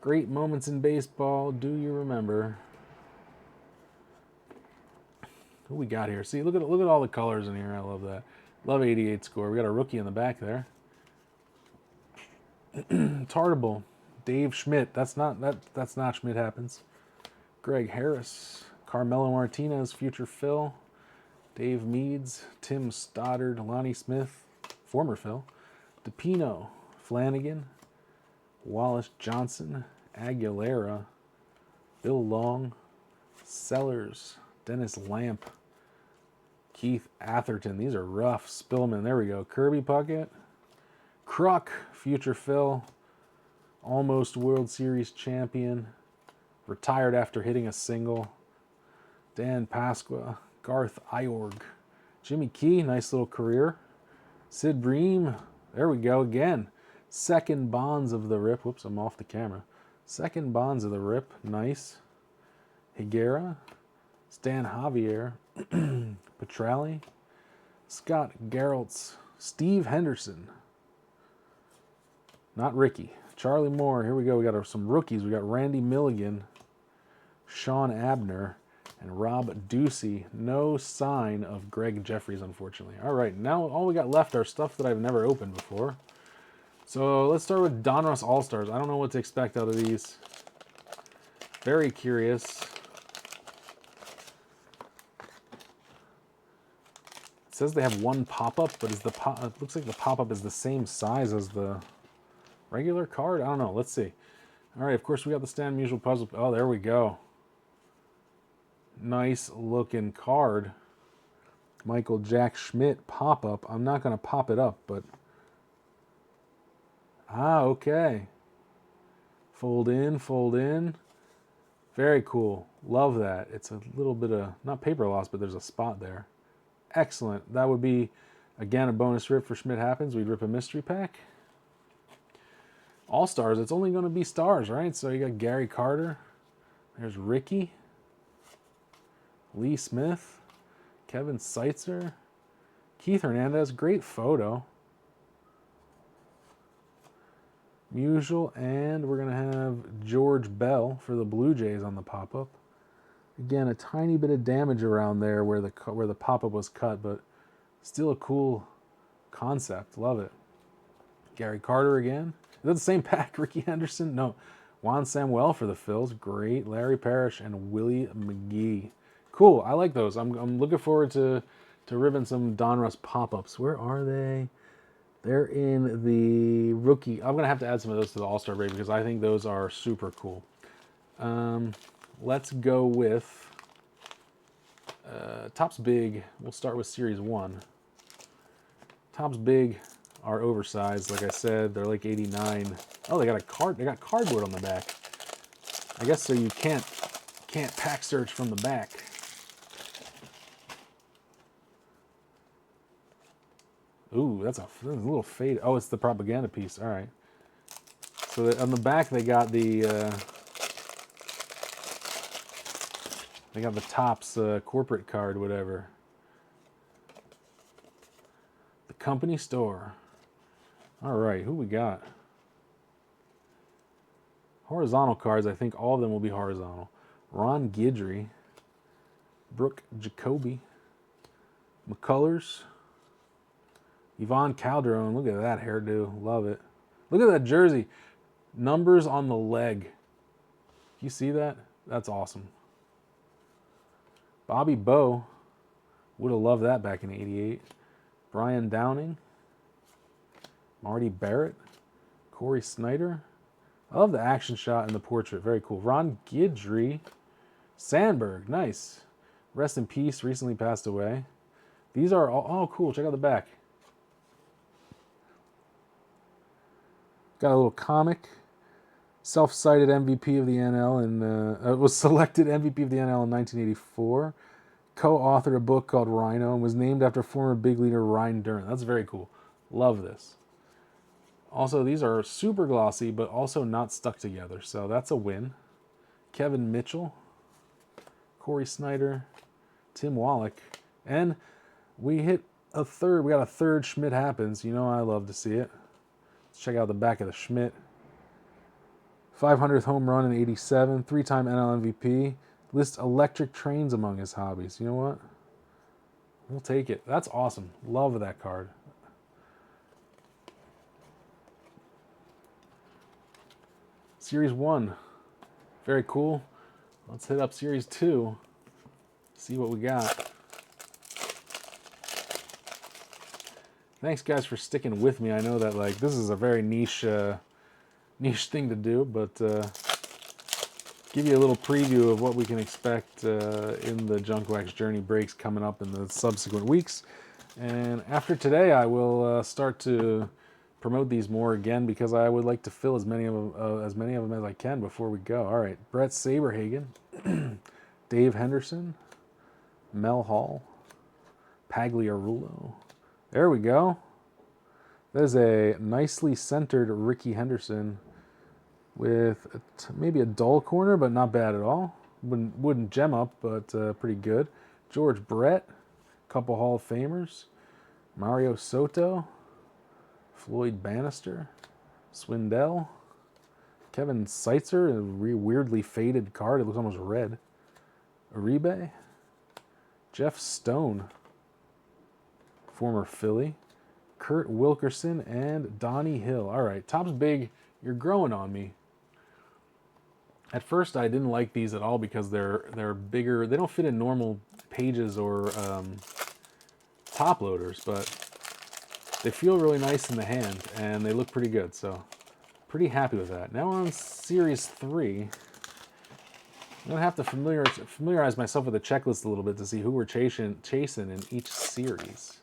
Great moments in baseball, do you remember? Who we got here? See, look at all the colors in here. I love that. Love 88 score. We got a rookie in the back there. Tartable, Dave Schmidt. That's not Schmidt happens. Greg Harris, Carmelo Martinez, future Phil, Dave Meads, Tim Stoddard, Lonnie Smith, former Phil, DePino, Flanagan, Wallace Johnson, Aguilera, Bill Long, Sellers, Dennis Lamp, Keith Atherton. These are rough. Spillman. There we go. Kirby Puckett. Kruk, future Phil, almost World Series champion, retired after hitting a single. Dan Pasqua, Garth Iorg, Jimmy Key, nice little career. Sid Bream, there we go again. Second Bonds of the Rip. Whoops, I'm off the camera. Second Bonds of the Rip, nice. Higuera, Stan Javier, Petrelli, Scott Geraltz, Steve Henderson. Not Ricky. Charlie Moore. Here we go. We got some rookies. We got Randy Milligan, Sean Abner, and Rob Ducey. No sign of Greg Jeffries, unfortunately. All right. Now all we got left are stuff that I've never opened before. So let's start with Donruss All-Stars. I don't know what to expect out of these. Very curious. It says they have one pop-up, but is it looks like the pop-up is the same size as the regular card? I don't know. Let's see. All right, of course, we got the Stan Musial puzzle. Oh, there we go. Nice looking card. Michael Jack Schmidt pop-up. I'm not going to pop it up, but... Ah, okay. Fold in, fold in. Very cool. Love that. It's a little bit of, not paper loss, but there's a spot there. Excellent. That would be, again, a bonus rip for Schmidt Happens. We'd rip a mystery pack. All-Stars, it's only going to be stars, right? So you got Gary Carter. There's Ricky. Lee Smith. Kevin Seitzer. Keith Hernandez. Great photo. Musial, and we're going to have George Bell for the Blue Jays on the pop-up. Again, a tiny bit of damage around there where the pop-up was cut, but still a cool concept. Love it. Gary Carter again. Is that the same pack? Ricky Henderson? No. Juan Samuel for the Phils. Great. Larry Parrish and Willie McGee. Cool. I like those. I'm looking forward to ribbing some Donruss pop-ups. Where are they? They're in the rookie. I'm going to have to add some of those to the All-Star break because I think those are super cool. Let's go with Topps Big. We'll start with Series 1. Topps Big are oversized, like I said. They're like 89. Oh, they got a card. They got cardboard on the back. I guess so you can't pack search from the back. Ooh, that's a little fade. Oh, it's the propaganda piece. All right. So on the back they got the Topps corporate card, whatever. The company store. All right, who we got? Horizontal cards. I think all of them will be horizontal. Ron Guidry, Brooke Jacoby, McCullers. Yvonne Calderon, look at that hairdo. Love it. Look at that jersey. Numbers on the leg. You see that? That's awesome. Bobby Bowe. Would have loved that back in '88. Brian Downing. Marty Barrett. Corey Snyder. I love the action shot and the portrait. Very cool. Ron Guidry. Sandberg. Nice. Rest in peace. Recently passed away. These are all... Oh, cool. Check out the back. Got a little comic. Self-cited MVP of the NL and was selected MVP of the NL in 1984. Co-authored a book called Rhino and was named after former big leaguer Ryan Duran. That's very cool. Love this. Also, these are super glossy, but also not stuck together, so that's a win. Kevin Mitchell, Corey Snyder, Tim Wallach, and we hit a third. We got a third Schmidt Happens. You know I love to see it. Let's check out the back of the Schmidt. 500th home run in 87, three-time NL MVP. Lists electric trains among his hobbies. You know what? We'll take it. That's awesome. Love that card. Series 1. Very cool. Let's hit up Series 2. See what we got. Thanks, guys, for sticking with me. I know that like this is a very niche thing to do, but give you a little preview of what we can expect in the Junk Wax Journey breaks coming up in the subsequent weeks. And after today, I will start to promote these more again because I would like to fill as many of them as I can before we go. All right, Brett Saberhagen, Dave Henderson, Mel Hall, Pagliarulo. There we go. That is a nicely centered Ricky Henderson with maybe a dull corner, but not bad at all. Wouldn't gem up, but pretty good. George Brett, couple Hall of Famers. Mario Soto, Floyd Bannister, Swindell, Kevin Seitzer, a weirdly faded card. It looks almost red. Uribe, Jeff Stone, former Philly, Kurt Wilkerson, and Donnie Hill. All right, Topps Big, you're growing on me. At first, I didn't like these at all because they're bigger. They don't fit in normal pages or top loaders, but they feel really nice in the hand, and they look pretty good, so pretty happy with that. Now we're on Series 3. I'm going to have to familiarize myself with the checklist a little bit to see who we're chasing in each series.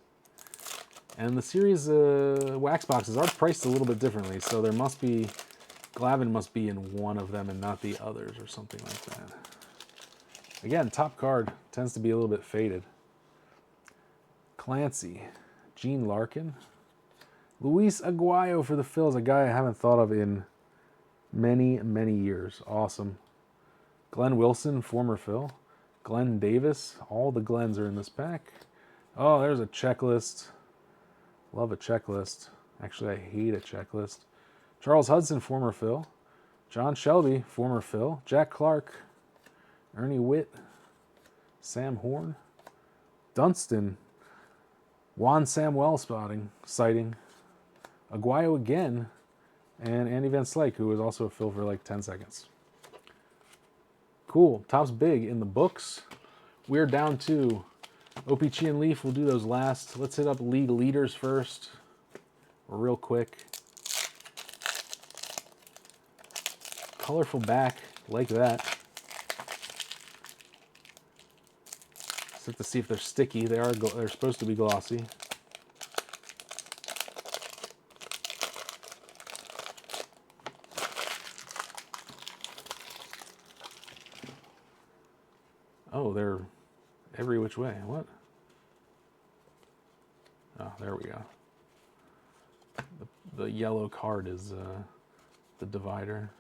And the series wax boxes are priced a little bit differently, so there must be, Glavin must be in one of them and not the others or something like that. Again, top card tends to be a little bit faded. Clancy, Gene Larkin, Luis Aguayo for the Phils, a guy I haven't thought of in many, many years. Awesome. Glenn Wilson, former Phil. Glenn Davis, all the Glens are in this pack. Oh, there's a checklist. Love a checklist. Actually, I hate a checklist. Charles Hudson, former Phil. John Shelby, former Phil. Jack Clark, Ernie Witt, Sam Horn, Dunston, Juan Samuel sighting, Aguayo again, and Andy Van Slyke, who was also a Phil for like 10 seconds. Cool. Topps Big in the books. We're down to OPC and Leaf. We'll do those last. Let's hit up league leaders first, real quick. Colorful back, like that. Just have to see if they're sticky. They're supposed to be glossy. Oh, they're every which way. What? Oh, there we go. The yellow card is the divider.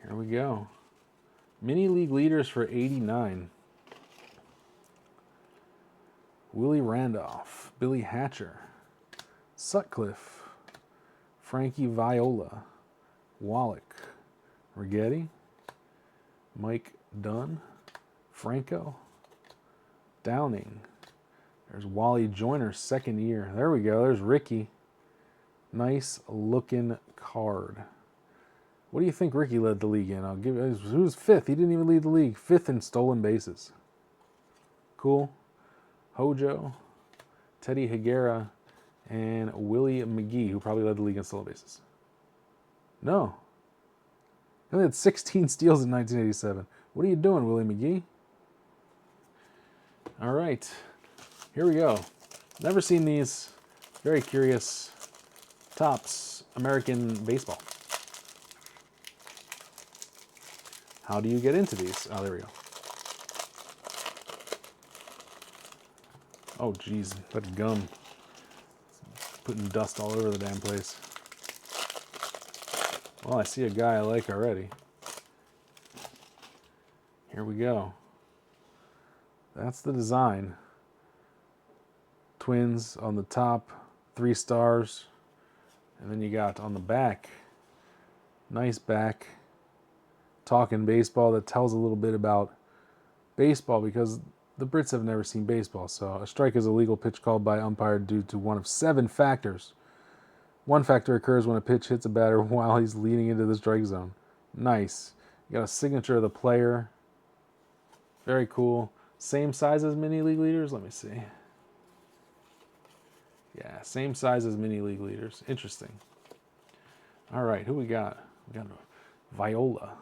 Here we go. Mini league leaders for 89. Willie Randolph, Billy Hatcher, Sutcliffe, Frankie Viola, Wallach, Rigetti, Mike Dunn, Franco, Downing. There's Wally Joyner, second year. There we go. There's Ricky. Nice looking card. What do you think Ricky led the league in? Who's fifth? He didn't even lead the league. Fifth in stolen bases. Cool. Hojo, Teddy Higuera, and Willie McGee, who probably led the league in stolen bases. No. He only had 16 steals in 1987. What are you doing, Willie McGee? All right, here we go. Never seen these. Very curious. Topps American Baseball. How do you get into these? Oh, there we go. Oh, geez, that gum. It's putting dust all over the damn place. Well, I see a guy I like already. Here we go. That's the design. Twins on the top, 3 stars. And then you got on the back, nice back, talking baseball that tells a little bit about baseball because the Brits have never seen baseball. So a strike is a legal pitch called by umpire due to one of 7 factors. One factor occurs when a pitch hits a batter while he's leaning into the strike zone. Nice. You got a signature of the player. Very cool. Same size as mini league leaders? Let me see. Yeah, same size as mini league leaders. Interesting. All right, who we got? We got Viola.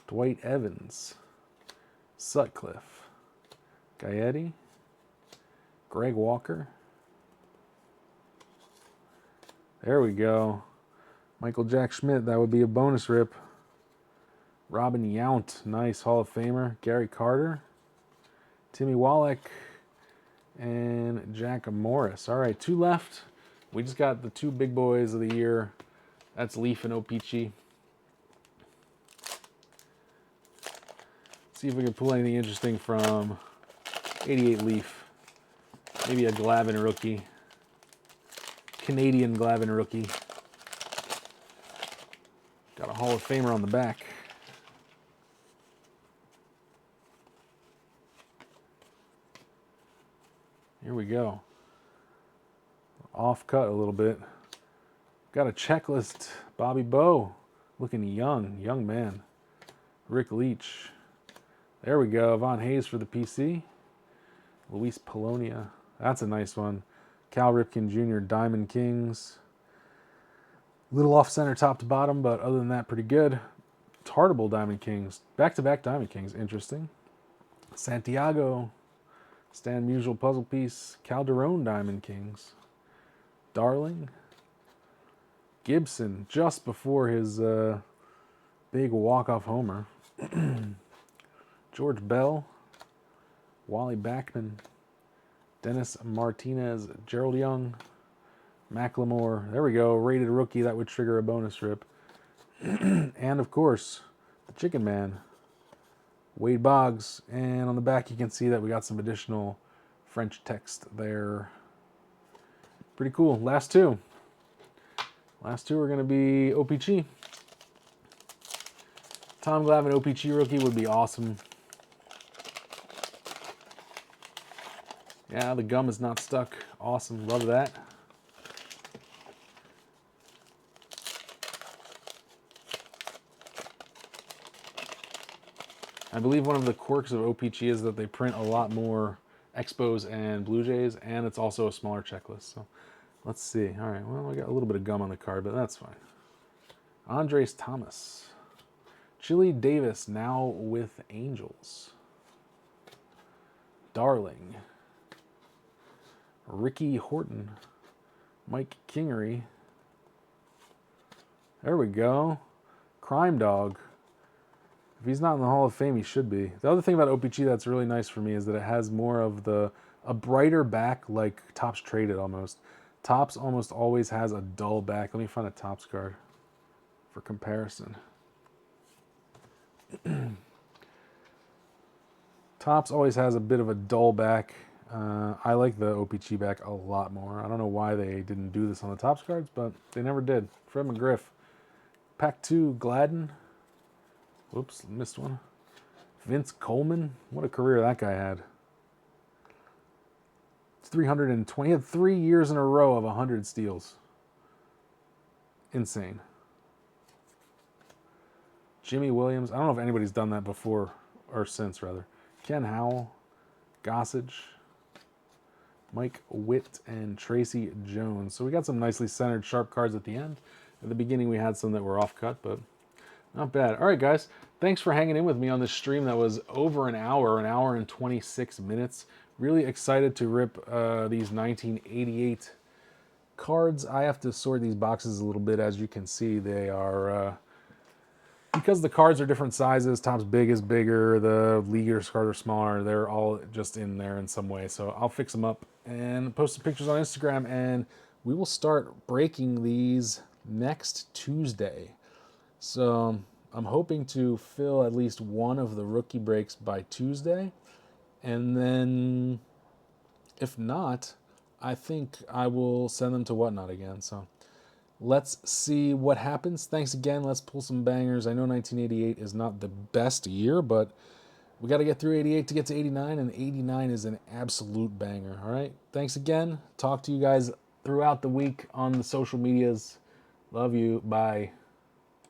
Dwight Evans. Sutcliffe. Gaetti. Greg Walker. There we go. Michael Jack Schmidt, that would be a bonus rip. Robin Yount, nice Hall of Famer. Gary Carter. Timmy Wallach. And Jack Morris. All right, 2 left. We just got the 2 big boys of the year. That's Leaf and O-Pee-Chee. See if we can pull anything interesting from 88 Leaf. Maybe a Glavine rookie. Canadian Glavine rookie. Got a Hall of Famer on the back. Here we go. Off cut a little bit. Got a checklist. Bobby Bowe. Looking young man. Rick Leach. There we go. Von Hayes for the PC. Luis Polonia. That's a nice one. Cal Ripken Jr. Diamond Kings. Little off center top to bottom, but other than that, pretty good. Tartable Diamond Kings. Back-to-back Diamond Kings. Interesting. Santiago. Stan Musial puzzle piece. Calderon Diamond Kings. Darling. Gibson, just before his big walk-off homer. George Bell. Wally Backman. Dennis Martinez. Gerald Young. Macklemore. There we go. Rated rookie. That would trigger a bonus rip. And, of course, the Chicken Man. Wade Boggs. And on the back, you can see that we got some additional French text there. Pretty cool. Last 2. Last 2 are going to be O-Pee-Chee. Tom Glavine O-Pee-Chee rookie would be awesome. Yeah, the gum is not stuck. Awesome. Love that. I believe one of the quirks of O-Pee-Chee is that they print a lot more Expos and Blue Jays, and it's also a smaller checklist. So let's see. All right, well, I got a little bit of gum on the card, but that's fine. Andres Thomas. Chili Davis, now with Angels. Darling. Ricky Horton. Mike Kingery. There we go. Crime Dog. If he's not in the Hall of Fame, he should be. The other thing about O-Pee-Chee that's really nice for me is that it has more of a brighter back, like Topps Traded almost. Topps almost always has a dull back. Let me find a Topps card for comparison. Topps always has a bit of a dull back. I like the O-Pee-Chee back a lot more. I don't know why they didn't do this on the Topps cards, but they never did. Fred McGriff. Pack 2, Gladden. Whoops, missed one. Vince Coleman. What a career that guy had. 320. He had 3 years in a row of 100 steals. Insane. Jimmy Williams. I don't know if anybody's done that before or since, rather. Ken Howell. Gossage. Mike Witt and Tracy Jones. So we got some nicely centered sharp cards at the end. At the beginning, we had some that were off cut, but not bad. All right, guys. Thanks for hanging in with me on this stream that was over an hour and 26 minutes. Really excited to rip these 1988 cards. I have to sort these boxes a little bit. As you can see, they are, because the cards are different sizes, Topps Big is bigger, the Leaguers cards are smaller, they're all just in there in some way. So I'll fix them up and post the pictures on Instagram, and we will start breaking these next Tuesday. So I'm hoping to fill at least one of the rookie breaks by Tuesday. And then if not, I think I will send them to Whatnot again. So let's see what happens. Thanks again. Let's pull some bangers. I know 1988 is not the best year, but we got to get through 88 to get to 89, and 89 is an absolute banger. All right. Thanks again. Talk to you guys throughout the week on the social medias. Love you. Bye.